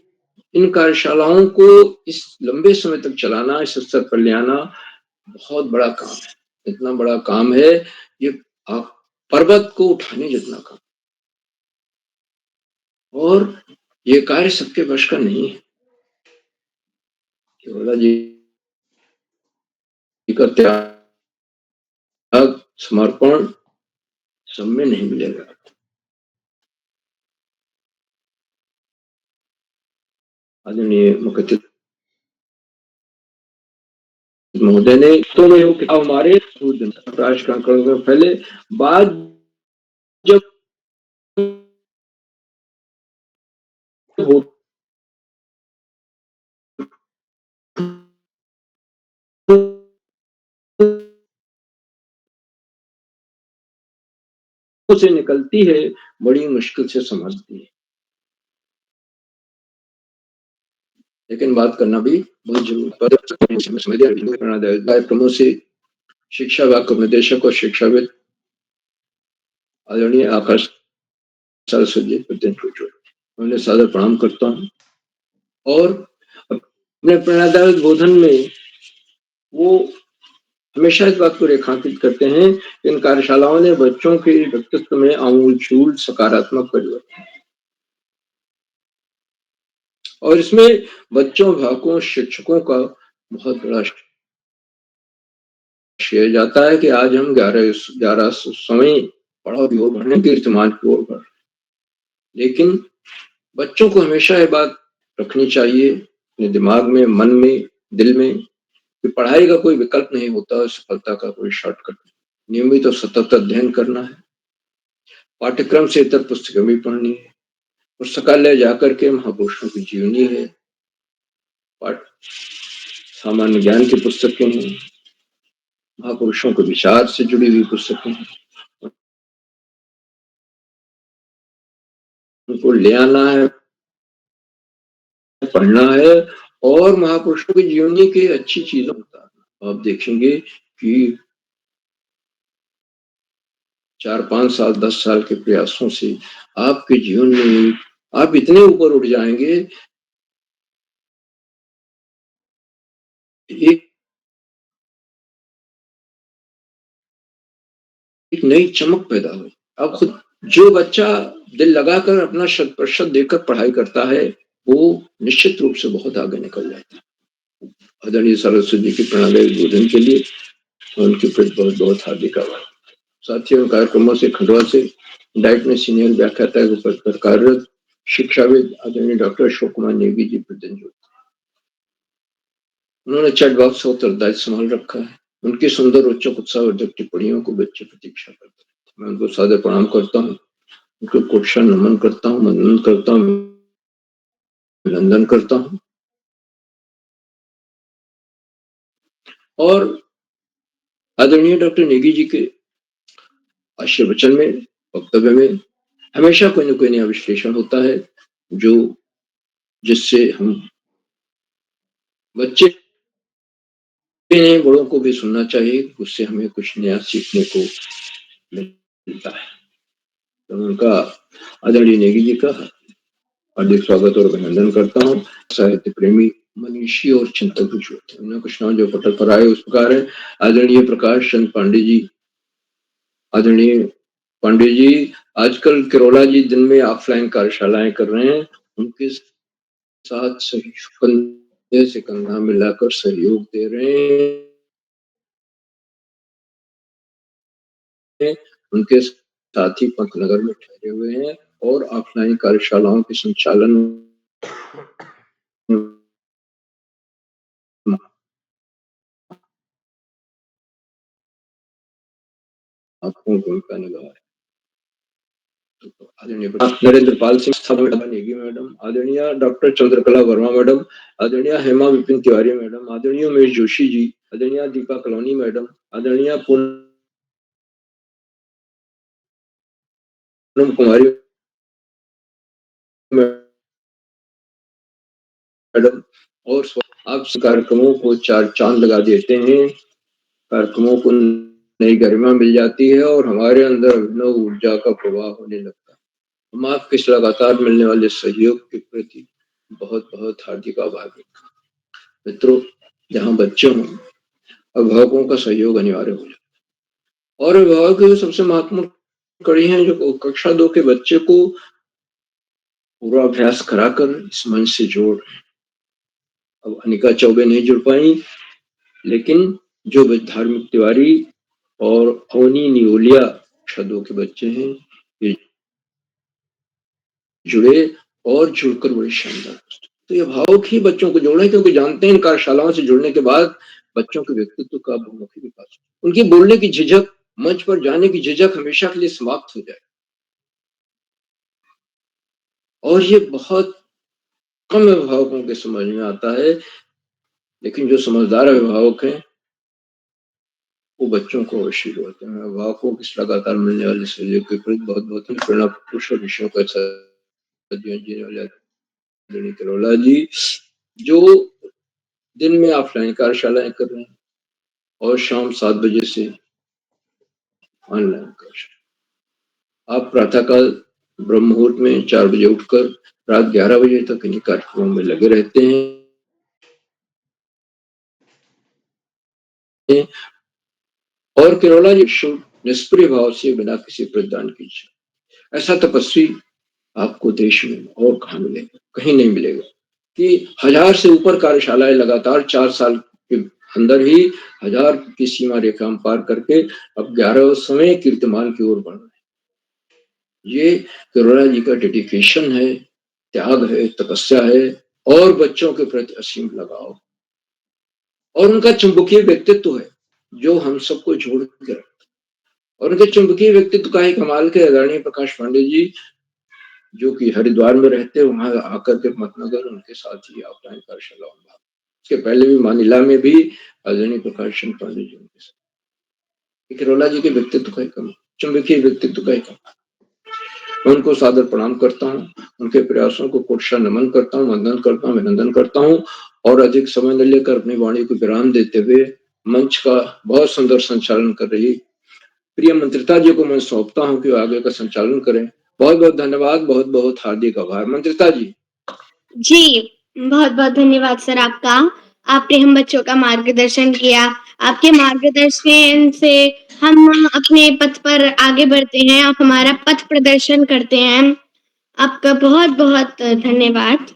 Speaker 3: इन कार्यशालाओं को इस लंबे समय तक चलाना, इस स्तर पर ले आना बहुत बड़ा काम है। इतना बड़ा काम है, ये पर्वत को उठाने जितना काम, और ये कार्य सबके वश का नहीं है। किरोला जी का त्याग, समर्पण सब में नहीं मिलेगा। आदरणीय मुख्य अतिथि महोदय ने तो में वो किताब हमारे प्रकाश का पहले बाद जब से निकलती है, बड़ी मुश्किल से समझती है, लेकिन बात करना भी बहुत जरूरी है। कार्यक्रमों से शिक्षा विभाग के निदेशक और शिक्षाविद आदरणीय आकाश सरस्वती उन्हें सादर प्रणाम करता हूँ। और अपने प्रेरणादायक बोधन में वो हमेशा इस बात को रेखांकित करते हैं, इन कार्यशालाओं ने बच्चों के व्यक्तित्व में आमूलचूल सकारात्मक परिवर्तन, और इसमें बच्चों, अभिभावकों, शिक्षकों का बहुत बड़ा श्रेय जाता है कि आज हम 1100वें पड़ाव की ओर बढ़ने, कीर्तिमान की ओर बढ़। लेकिन बच्चों को हमेशा ये बात रखनी चाहिए अपने दिमाग में, मन में, दिल में, कि पढ़ाई का कोई विकल्प नहीं होता, सफलता का कोई शॉर्टकट नहीं। नियमित और सतत अध्ययन करना है, पाठ्यक्रम से इतर पुस्तकें भी पढ़नी है, पुस्तकालय जाकर के महापुरुषों की जीवनी है, सामान्य ज्ञान की पुस्तकें हैं, महापुरुषों के विचार से जुड़ी हुई पुस्तकें हैं, उनको ले आना है, पढ़ना है, और महापुरुषों की जीवनी की अच्छी चीजों का आप देखेंगे कि 4-5 साल 10 साल के प्रयासों से आपके जीवन में आप इतने ऊपर उठ जाएंगे, एक नई चमक पैदा हुई। अब खुद जो बच्चा दिल लगाकर अपना 100% देकर पढ़ाई करता है, वो निश्चित रूप से बहुत आगे निकल जाता है। आदरणीय सरस्वती जी की प्रणाली बोधन के लिए उनके प्रति बहुत बहुत हार्दिक आभार। साथियों, कार्यक्रमों से खंडवा से डाइट में सीनियर व्याख्याता के पद पर कार्यरत शिक्षाविद आदरणीय डॉक्टर अशोक कुमार नेगी जी प्रदेश, उन्होंने चैट बॉक्स का उत्तरदायित्व संभाल रखा है। उनकी सुंदर, रोचक, उत्साहवर्धक टिप्पणियों को बच्चे प्रतीक्षा करते हैं। मैं उनको सादर प्रणाम करता हूँ, उनको कोटशा नमन करता हूँ, वंदन करता हूँ, अभिनंदन करता हूँ। और आदरणीय डॉक्टर नेगी जी के आशीर्वचन में, वक्तव्य में हमेशा कोई न कोई नया विश्लेषण होता है, जो जिससे हम बच्चे बड़ों को भी सुनना चाहिए, उससे हमें कुछ नया सीखने को मिलता है। तो उनका आदरणीय नेगी जी का हार्दिक स्वागत और अभिनंदन करता हूँ। साहित्य प्रेमी, मनीषी और चिंतक भी होते हैं। उन्हें कुछ नाम जो पटल पर आए उस प्रकार है। आदरणीय प्रकाश चंद पांडे जी, आदरणीय पांडे जी आजकल किरोला जी दिन में ऑफलाइन कार्यशालाएं कर रहे हैं, उनके साथ कंधे से कंधा मिलाकर सहयोग दे रहे हैं। उनके साथी पंतनगर में ठहरे हुए हैं और ऑफलाइन कार्यशालाओं के संचालन महत्वपूर्ण भूमिका निभा है। आदरणीय नरेंद्र पाल सिंह नेगी मैडम, आदरणीय डॉक्टर चंद्रकला वर्मा मैडम, आदरणीय हेमा विपिन तिवारी मैडम, आदरणीय उमेश जोशी जी, आदरणीय दीपा कलोनी मैडम, आदरणीय पूनम कुमारी मैडम, और आप कार्यक्रमों को चार चांद लगा देते हैं, कार्यक्रमों को नई गरिमा मिल जाती है और हमारे अंदर अभिनव ऊर्जा का प्रवाह होने लगता है। हम आपके इस लगातार मिलने वाले सहयोग के प्रति बहुत बहुत हार्दिक आभार व्यक्त करते हैं। मित्रों, जहाँ बच्चे हों, अभिभावकों का सहयोग अनिवार्य हो जाता है और अभिभावक की सबसे महत्वपूर्ण कड़ी है जो कक्षा 2 के बच्चे को पूर्वाभ्यास कराकर इस मंच से जोड़ रहे हैं। अब अनिका चौबे नहीं जुड़ पाई, लेकिन जो धार्मिक तिवारी और अवनी नियोलिया कक्षा 2 के बच्चे हैं, ये जुड़े और जुड़कर बड़े शानदार। तो ये भावुक ही बच्चों को जोड़े, क्योंकि जानते हैं इन कार्यशालाओं से जुड़ने के बाद बच्चों के व्यक्तित्व का बहुमुखी विकास, उनकी बोलने की झिझक, मंच पर जाने की झिझक हमेशा के लिए समाप्त हो जाए। और ये बहुत कम अभिभावकों के समझ में आता है, लेकिन जो समझदार अभिभावक हैं वो बच्चों को अवश्य जोड़ते हैं। अभिभावकों की लगातार मिलने वाले सहयोग के प्रति बहुत बहुत प्रेरणा पुरुष विषयों का किरोला जी, जो दिन में ऑफलाइन कार्यशालाएं कर रहे हैं और शाम 7 बजे से ऑनलाइन कार्यशाला। आप प्रातःकाल ब्रह्म मुहूर्त में 4 बजे उठकर रात 11 बजे तक इन कार्यक्रमों में लगे रहते हैं और किरोला जी निष्प्रिय भाव से बिना किसी प्रतिदान के, ऐसा तपस्वी आपको देश में और कहाँ मिलेगा, कहीं नहीं मिलेगा। कि 1000 से ऊपर कार्यशालाएं लगातार 4 साल के अंदर ही 1000 की सीमा रेखा हम पार करके अब 11वें कीर्तिमान की ओर बढ़ रहे हैं। ये किरोला जी का डेडिकेशन है, त्याग है, तपस्या है और बच्चों के प्रति असीम लगाव और उनका चुंबकीय व्यक्तित्व है जो हम सबको जोड़ के रखता है। और उनके चुंबकीय व्यक्तित्व का ही कमाल के आदरणीय प्रकाश पांडे जी, जो कि हरिद्वार में रहते हैं, वहां आकर के मतनगर उनके साथ ही ऑफलाइन कार्यशाला हुआ। उसके पहले भी मानिला में भी आदरणीय प्रकाश चंद पांडे जी उनके साथ। किरोला जी के व्यक्तित्व का ही कमाल, चुंबकीय व्यक्तित्व का ही कमाल। मैं उनको सादर प्रणाम करता हूँ, उनके प्रयासों को कोटशा नमन करता हूँ, वंदन करता हूँ, अभिनंदन करता हूँ और अधिक समय न लेकर अपनी वाणी को विराम देते हुए मंच का बहुत सुंदर संचालन कर रही प्रिय मंत्रिता जी को मैं सौंपता हूँ कि आगे का संचालन करें। बहुत बहुत धन्यवाद, बहुत बहुत हार्दिक आभार। मंत्रिता जी।
Speaker 4: जी, बहुत बहुत धन्यवाद सर आपका। आपने हम बच्चों का मार्गदर्शन किया। आपके मार्गदर्शन से हम अपने पथ पर आगे बढ़ते हैं, आप हमारा पथ प्रदर्शन करते हैं। आपका बहुत बहुत धन्यवाद।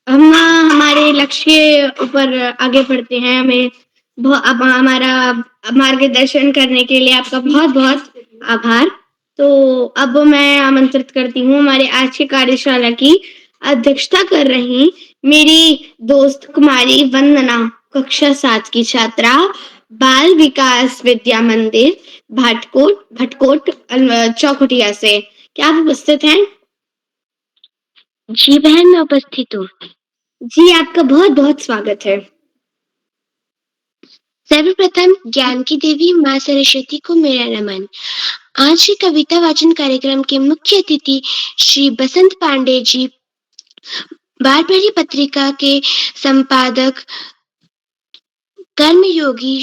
Speaker 4: हम हमारे लक्ष्य के ऊपर आगे बढ़ते हैं। हमें अब हमारा मार्गदर्शन करने के लिए आपका बहुत बहुत आभार। तो अब मैं आमंत्रित करती हूँ हमारे आज की कार्यशाला की अध्यक्षता कर रही मेरी दोस्त कुमारी वंदना, कक्षा 7 की छात्रा। बाल विकास विद्या मंदिर भटकोट चौखुटिया से। क्या आप उपस्थित हैं?
Speaker 10: जी बहन, मैं उपस्थित हूँ।
Speaker 4: जी, आपका बहुत बहुत स्वागत है।
Speaker 10: सर्वप्रथम ज्ञान की देवी माँ सरस्वती को मेरा नमन। आज के कविता वाचन कार्यक्रम के मुख्य अतिथि श्री बसंत पांडे जी, बारपहरी पत्रिका के संपादक, कर्मयोगी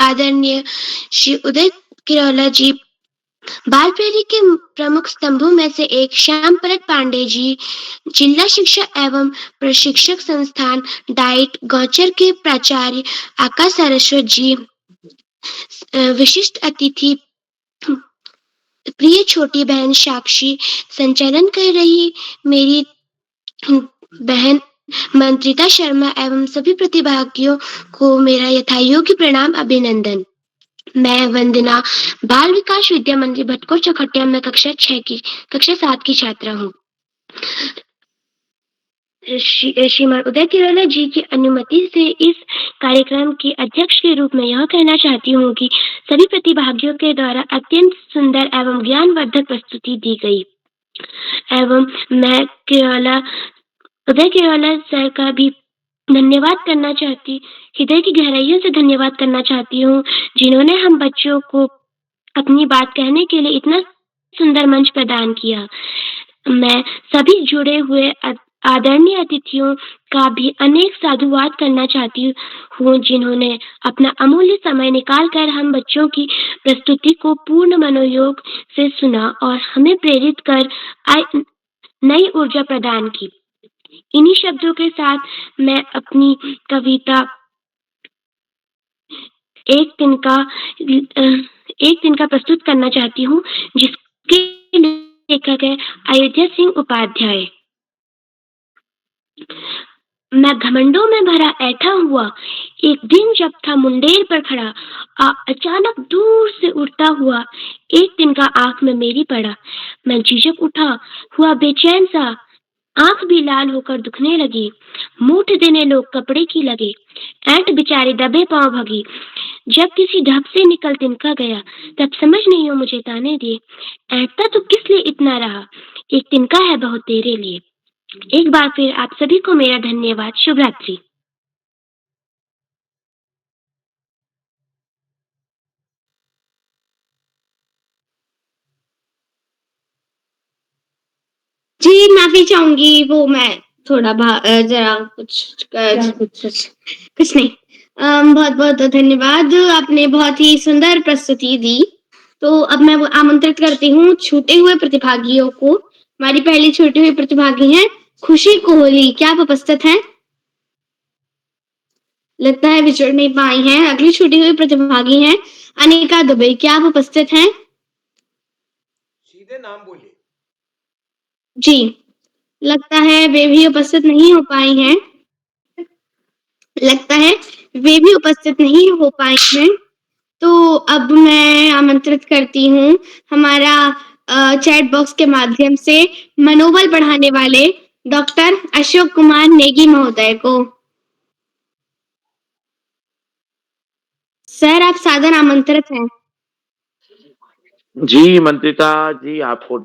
Speaker 10: आदरणीय श्री उदय किरौला जी, बारपहरी के प्रमुख स्तंभों में से एक श्याम परत पांडे जी, जिला शिक्षा एवं प्रशिक्षक संस्थान डाइट गौचर के प्राचार्य आकाश सरस्वत जी, विशिष्ट अतिथि प्रिय छोटी बहन साक्षी, संचालन कर रही मेरी बहन मंत्रिता शर्मा एवं सभी प्रतिभागियों को मेरा यथायोग्य प्रणाम अभिनंदन। मैं वंदना बाल विकास विद्या मंदिर भटकोट चौखटिया में कक्षा 7 की छात्रा हूँ। श्रीमान उदय किरौला जी की अनुमति से इस कार्यक्रम के अध्यक्ष के रूप में यह कहना चाहती हूँ कि सभी प्रतिभागियों के द्वारा अत्यंत सुंदर एवं ज्ञानवर्धक प्रस्तुति दी गई एवं मैं उदय किरौला सर का भी धन्यवाद करना चाहती, हृदय की गहराइयों से धन्यवाद करना चाहती हूँ, जिन्होंने हम बच्चों को अपनी बात कहने के लिए इतना सुंदर मंच प्रदान किया। मैं सभी जुड़े हुए आदरणीय अतिथियों का भी अनेक साधुवाद करना चाहती हूँ, जिन्होंने अपना अमूल्य समय निकालकर हम बच्चों की प्रस्तुति को पूर्ण मनोयोग से सुना और हमें प्रेरित कर नई ऊर्जा प्रदान की। इन्हीं शब्दों के साथ मैं अपनी कविता एक दिन का प्रस्तुत करना चाहती हूँ, जिसके लेखक है अयोध्या सिंह उपाध्याय। मैं घमंडों में भरा ऐठा हुआ एक दिन जब था मुंडेर पर खड़ा, अचानक दूर से उड़ता हुआ एक दिन का आंख में मेरी पड़ा। मैं झिझक उठा, हुआ बेचैन सा, आंख भी लाल होकर दुखने लगी। मूठ देने लोग कपड़े की लगे, ऐंठ बेचारे दबे पांव भगी। जब किसी ढब से निकल तिनका गया, तब समझ नहीं हो मुझे ताने दिए। ऐंठता तो किस लिए इतना रहा, एक तिनका है बहुत तेरे लिए। एक बार फिर आप सभी को मेरा धन्यवाद। शुभ रात्रि।
Speaker 4: जी, माफी चाहूंगी, वो मैं थोड़ा जरा कुछ नहीं। बहुत बहुत धन्यवाद, आपने बहुत ही सुंदर प्रस्तुति दी। तो अब मैं आमंत्रित करती हूँ छूटे हुए प्रतिभागियों को। हमारी पहली छूटी हुई प्रतिभागी हैं खुशी कोहली। क्या आप उपस्थित हैं? लगता है विचर नहीं पाई हैं। अगली छूटी हुई प्रतिभागी हैं अनिका दुबे। क्या आप उपस्थित हैं?
Speaker 1: सीधे नाम बोलिए।
Speaker 4: जी, लगता है वे भी उपस्थित नहीं हो पाई हैं। तो अब मैं आमंत्रित करती हूँ हमारा चैट बॉक्स के माध्यम से मनोबल बढ़ाने वाले डॉक्टर अशोक कुमार नेगी महोदय को। सर, आप सादर आमंत्रित हैं।
Speaker 11: जी मंत्रिता जी, आपको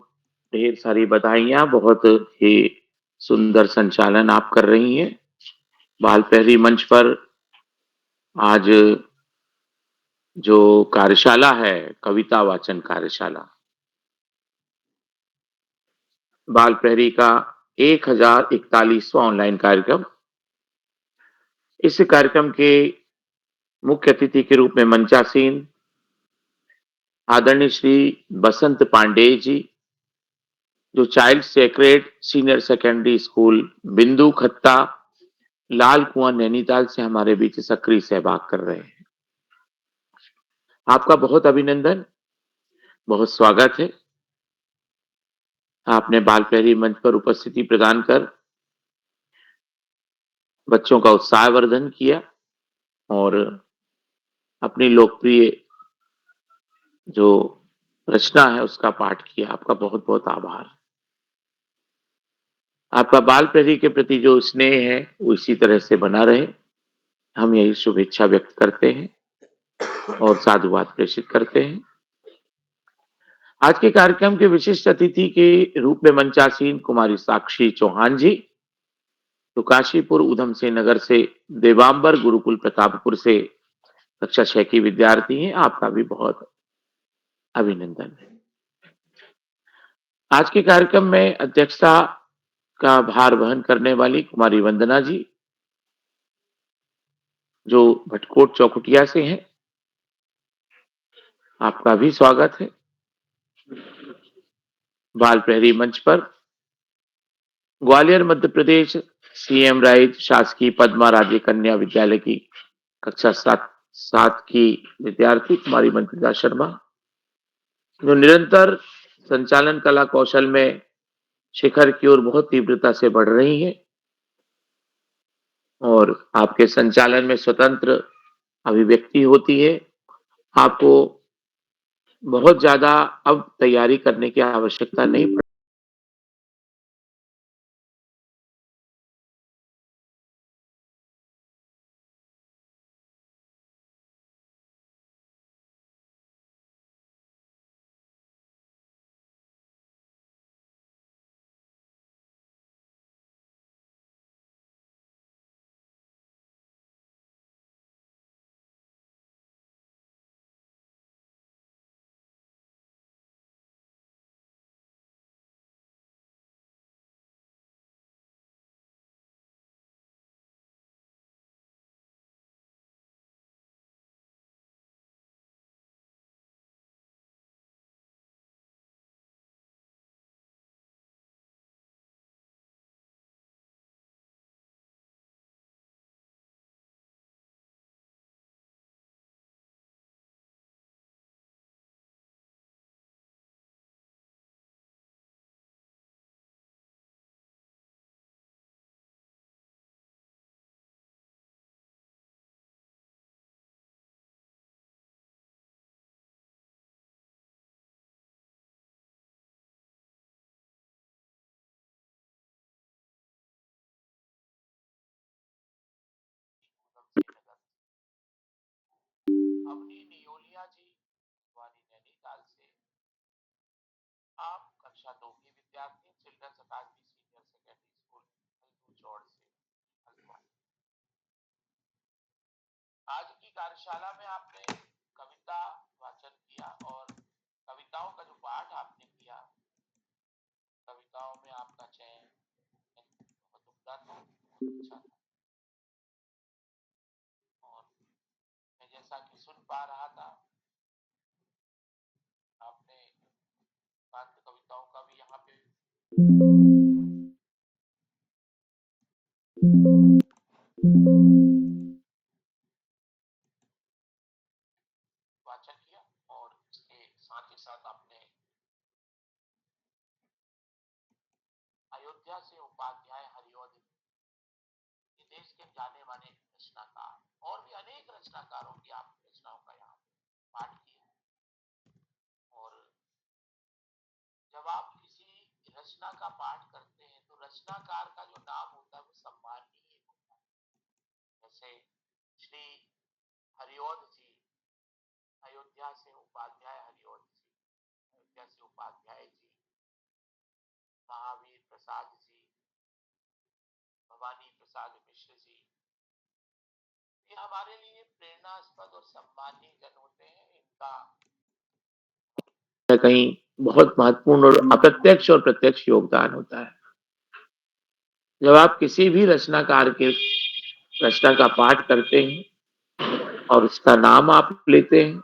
Speaker 11: ढेर सारी बधाइयां। बहुत ही सुंदर संचालन आप कर रही हैं। बालपहरी मंच पर आज जो कार्यशाला है, कविता वाचन कार्यशाला, बालपहरी का 1041वां ऑनलाइन कार्यक्रम। इस कार्यक्रम के मुख्य अतिथि के रूप में मंचासीन आदरणीय श्री बसंत पांडे जी, जो child sacred senior secondary school बिंदु खत्ता लाल कुआं नैनीताल से हमारे बीच सक्रिय सहभाग कर रहे हैं। आपका बहुत अभिनंदन, बहुत स्वागत है। आपने बालपहरी मंच पर उपस्थिति प्रदान कर बच्चों का उत्साहवर्धन किया और अपनी लोकप्रिय जो रचना है उसका पाठ किया। आपका बहुत बहुत आभार। आपका बालपहरी के प्रति जो स्नेह है वो इसी तरह से बना रहे, हम यही शुभेच्छा व्यक्त करते हैं। और साधुवाद प्रेषित करते हैं। आज के कार्यक्रम के विशिष्ट अतिथि के रूप में मंचासीन कुमारी साक्षी चौहान जी, जो काशीपुर उधम सिंह नगर से देवांबर गुरुकुल प्रतापपुर से कक्षा 6 की विद्यार्थी हैं। आपका भी बहुत अभिनंदन है। आज के कार्यक्रम में अध्यक्षता का भार वहन करने वाली कुमारी वंदना जी, जो भटकोट चौखुटिया से हैं, आपका भी स्वागत है। बाल प्रहरी मंच पर ग्वालियर मध्य प्रदेश सीएम राइज शासकीय पद्मा राज्य कन्या विद्यालय की कक्षा 7 की विद्यार्थी कुमारी मंत्रिता शर्मा, जो निरंतर संचालन कला कौशल में शिखर की ओर बहुत तीव्रता से बढ़ रही है और आपके संचालन में स्वतंत्र अभिव्यक्ति होती है। आपको बहुत ज्यादा अब तैयारी करने की आवश्यकता नहीं पड़ती। अवनी नियोलिया जी वानी नैनीताल से, आप कक्षा 2 की विद्यार्थी चिल्ड्रंस अकादमी सीनियर सेकेंडरी स्कूल हल्दूचौड़ से हल्द्वानी। आज की कार्यशाला में आपने कविता वाचन किया और कविताओं का जो पाठ आपने किया, कविताओं में आपका चयन बहुत उम्दा था, बहुत अच्छा था। और मैं जैसा कि सुन पा रहा था, आपने पाठ कविताओं का भी यहाँ पे वाचन किया और इसके साथ ही साथ आपने अयोध्या से उपाध्याय हरिओद, देश के जाने माने रचनाकार और भी अनेक रचनाकारों की आप रचनाओं का यहाँ पाठ किया। और जब आप किसी रचना का पाठ करते हैं तो रचनाकार का जो नाम होता है वो सम्माननीय होता है। जैसे श्री हरिओद जी, अयोध्या से उपाध्याय हरिओद जी, अयोध्या से उपाध्याय जी, महावीर प्रसाद जी, भवानी प्रसाद मिश्र जी, ये हमारे लिए प्रेरणास्पद और सम्मानीय जन होते हैं। इनका कहीं बहुत महत्वपूर्ण और अप्रत्यक्ष और प्रत्यक्ष योगदान होता है। जब आप किसी भी रचनाकार के रचना का पाठ करते हैं और उसका नाम आप लेते हैं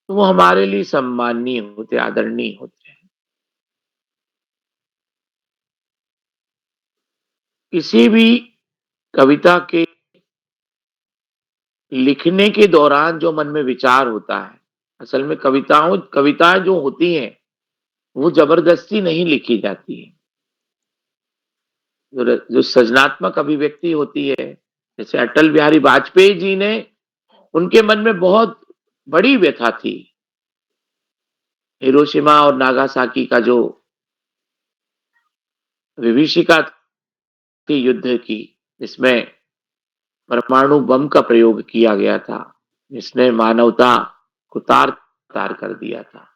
Speaker 11: तो वो हमारे लिए सम्माननीय होते, आदरणीय होते हैं। किसी भी कविता के लिखने के दौरान जो मन में विचार होता है, असल में कविताएं जो होती हैं वो जबरदस्ती नहीं लिखी जाती है। जो सृजनात्मक अभिव्यक्ति होती है, जैसे अटल बिहारी वाजपेयी जी ने, उनके मन में बहुत बड़ी व्यथा थी हिरोशिमा और नागासाकी का जो विभीषिका की युद्ध की, जिसमें परमाणु बम का प्रयोग किया गया था, जिसने मानवता को तार तार कर दिया था।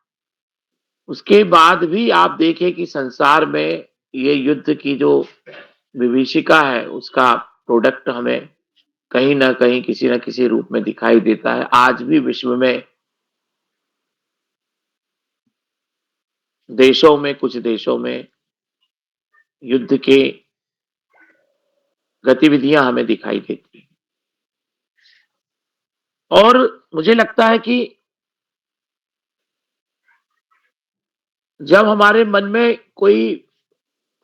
Speaker 11: उसके बाद भी आप देखें कि संसार में ये युद्ध की जो विभीषिका है, उसका प्रोडक्ट हमें कहीं न कहीं किसी न किसी रूप में दिखाई देता है। आज भी विश्व में देशों में, कुछ देशों में युद्ध के गतिविधियां हमें दिखाई देती हैं। और मुझे लगता है कि जब हमारे मन में कोई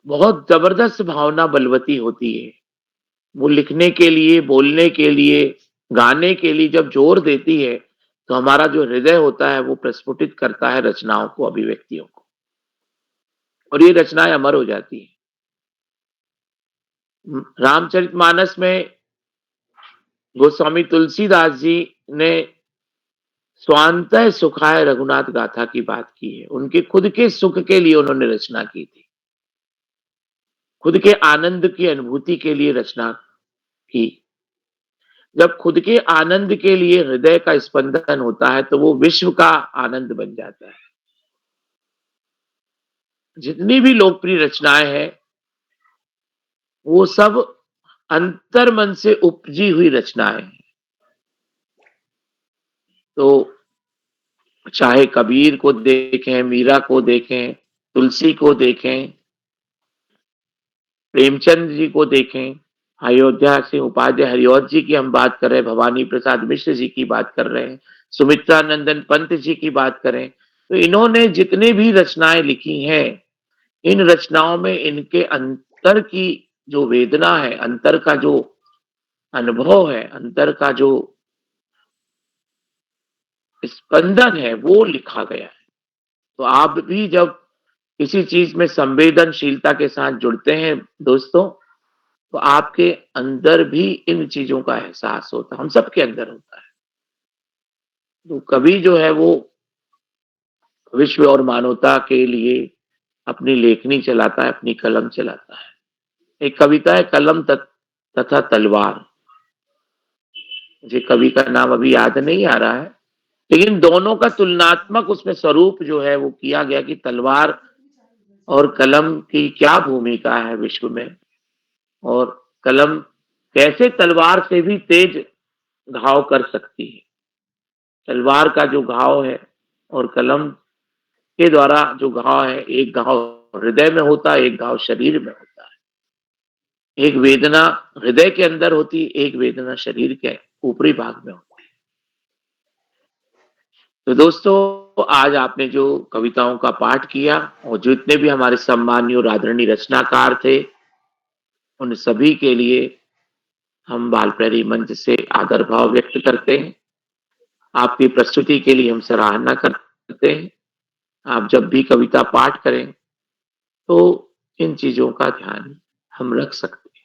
Speaker 11: बहुत जबरदस्त भावना बलवती होती है, वो लिखने के लिए, बोलने के लिए, गाने के लिए जब जोर देती है, तो हमारा जो हृदय होता है वो प्रस्फुटित करता है रचनाओं को, अभिव्यक्तियों को, और ये रचनाएं अमर हो जाती हैं। रामचरितमानस में गोस्वामी तुलसीदास जी ने स्वांतः सुखाय रघुनाथ गाथा की बात की है। उनके खुद के सुख के लिए उन्होंने रचना की थी, खुद के आनंद की अनुभूति के लिए रचना की। जब खुद के आनंद के लिए हृदय का स्पंदन होता है तो वो विश्व का आनंद बन जाता है। जितनी भी लोकप्रिय रचनाएं हैं वो सब अंतर्मन से उपजी हुई रचनाएं हैं। तो चाहे कबीर को देखें, मीरा को देखें, तुलसी को देखें, प्रेमचंद जी को देखें, अयोध्या सिंह उपाध्याय हरिऔध जी की हम बात कर रहे हैं, भवानी प्रसाद मिश्र जी की बात कर रहे हैं, सुमित्रा नंदन पंत जी की बात करें, तो इन्होंने जितने भी रचनाएं लिखी हैं, इन रचनाओं में इनके अंतर की जो वेदना है, अंतर का जो अनुभव है, अंतर का जो स्पंदन है, वो लिखा गया है। तो आप भी जब किसी चीज में संवेदनशीलता के साथ जुड़ते हैं दोस्तों, तो आपके अंदर भी इन चीजों का एहसास होता है, हम सबके अंदर होता है। तो कवि जो है वो विश्व और मानवता के लिए अपनी लेखनी चलाता है, अपनी कलम चलाता है। एक कविता है कलम तथा तलवार, मुझे कवि का नाम अभी याद नहीं आ रहा है, लेकिन दोनों का तुलनात्मक उसमें स्वरूप जो है वो किया गया कि तलवार और कलम की क्या भूमिका है विश्व में, और कलम कैसे तलवार से भी तेज घाव कर सकती है। तलवार का जो घाव है और कलम के द्वारा जो घाव है, एक घाव हृदय में होता है, एक घाव शरीर में होता है। एक वेदना हृदय के अंदर होती है, एक वेदना शरीर के ऊपरी भाग में होती है। तो दोस्तों, आज आपने जो कविताओं का पाठ किया और जितने भी हमारे सम्मानीय और आदरणीय रचनाकार थे, उन सभी के लिए हम बाल प्रहरी मंच से आदर भाव व्यक्त करते हैं। आपकी प्रस्तुति के लिए हम सराहना करते हैं। आप जब भी कविता पाठ करें तो इन चीजों का ध्यान हम रख सकते हैं।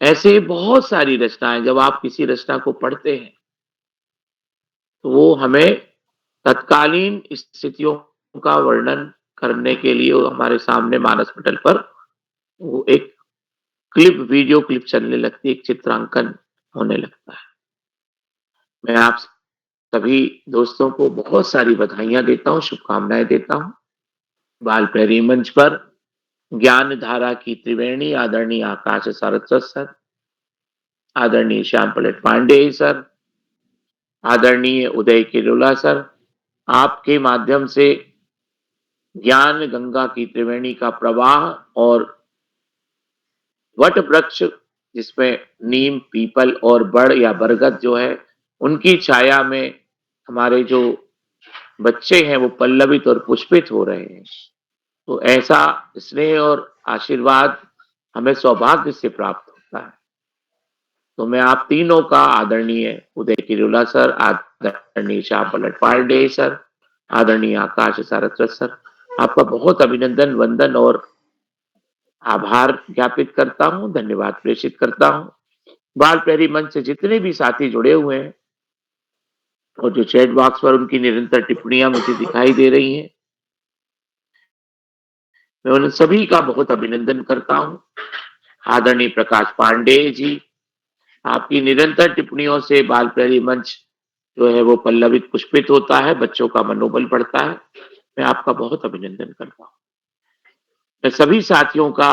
Speaker 11: ऐसे बहुत सारी रचनाएं, जब आप किसी रचना को पढ़ते हैं तो वो हमें तत्कालीन स्थितियों का वर्णन करने के लिए हमारे सामने मानस पटल पर वो एक वीडियो क्लिप चलने लगती है, एक चित्रांकन होने लगता है। मैं आप सभी दोस्तों को बहुत सारी बधाइयां देता हूं, शुभकामनाएं देता हूं। बाल प्रहरी मंच पर ज्ञान धारा की त्रिवेणी आदरणीय आकाश सारस्वत सर, आदरणीय श्याम पलट पांडे सर, आदरणीय उदय किरोला सर, आपके माध्यम से ज्ञान गंगा की त्रिवेणी का प्रवाह और वट वृक्ष जिसमें नीम, पीपल और बड़ या बरगद जो है, उनकी छाया में हमारे जो बच्चे हैं वो पल्लवित और पुष्पित हो रहे हैं। तो ऐसा स्नेह और आशीर्वाद हमें सौभाग्य से प्राप्त होता है। तो मैं आप तीनों का, आदरणीय उदय किरोला सर, आदरणीय श्याम पलट पांडे सर, आदरणीय आकाश सारस्वत सर, आपका बहुत अभिनंदन, वंदन और आभार ज्ञापित करता हूं, धन्यवाद प्रेषित करता हूं। बाल प्रहरी मंच से जितने भी साथी जुड़े हुए हैं और जो चैट बॉक्स पर उनकी निरंतर टिप्पणियां मुझे दिखाई दे रही हैं, मैं उन सभी का बहुत अभिनंदन करता हूं। आदरणीय प्रकाश पांडे जी, आपकी निरंतर टिप्पणियों से बाल प्रहरी मंच जो है वो पल्लवित पुष्पित होता है, बच्चों का मनोबल बढ़ता है। मैं आपका बहुत अभिनंदन करता हूँ। मैं सभी साथियों का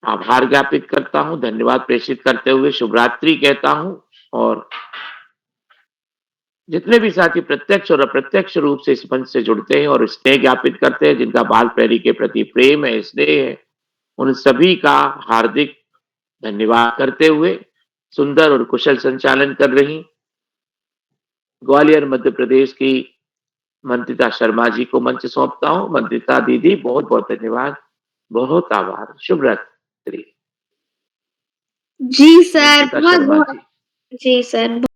Speaker 11: आभार ज्ञापित करता हूँ, धन्यवाद प्रेषित करते हुए शुभ रात्रि कहता हूँ और जितने भी साथी प्रत्यक्ष और अप्रत्यक्ष रूप से इस मंच से जुड़ते हैं और स्नेह ज्ञापित करते हैं, जिनका बाल प्रहरी के प्रति प्रेम है, स्नेह है, उन सभी का हार्दिक धन्यवाद करते हुए सुंदर और कुशल संचालन कर रही ग्वालियर मध्य प्रदेश की मंत्रिता शर्मा जी को मंच सौंपता हूँ। मंत्रिता दीदी, बहुत बहुत धन्यवाद, बहुत आभार, शुभ रात्रि।
Speaker 2: जी सर,
Speaker 11: मंत्रिता
Speaker 2: बहुत
Speaker 11: शर्मा
Speaker 2: बहुत
Speaker 11: जी।
Speaker 2: जी सर।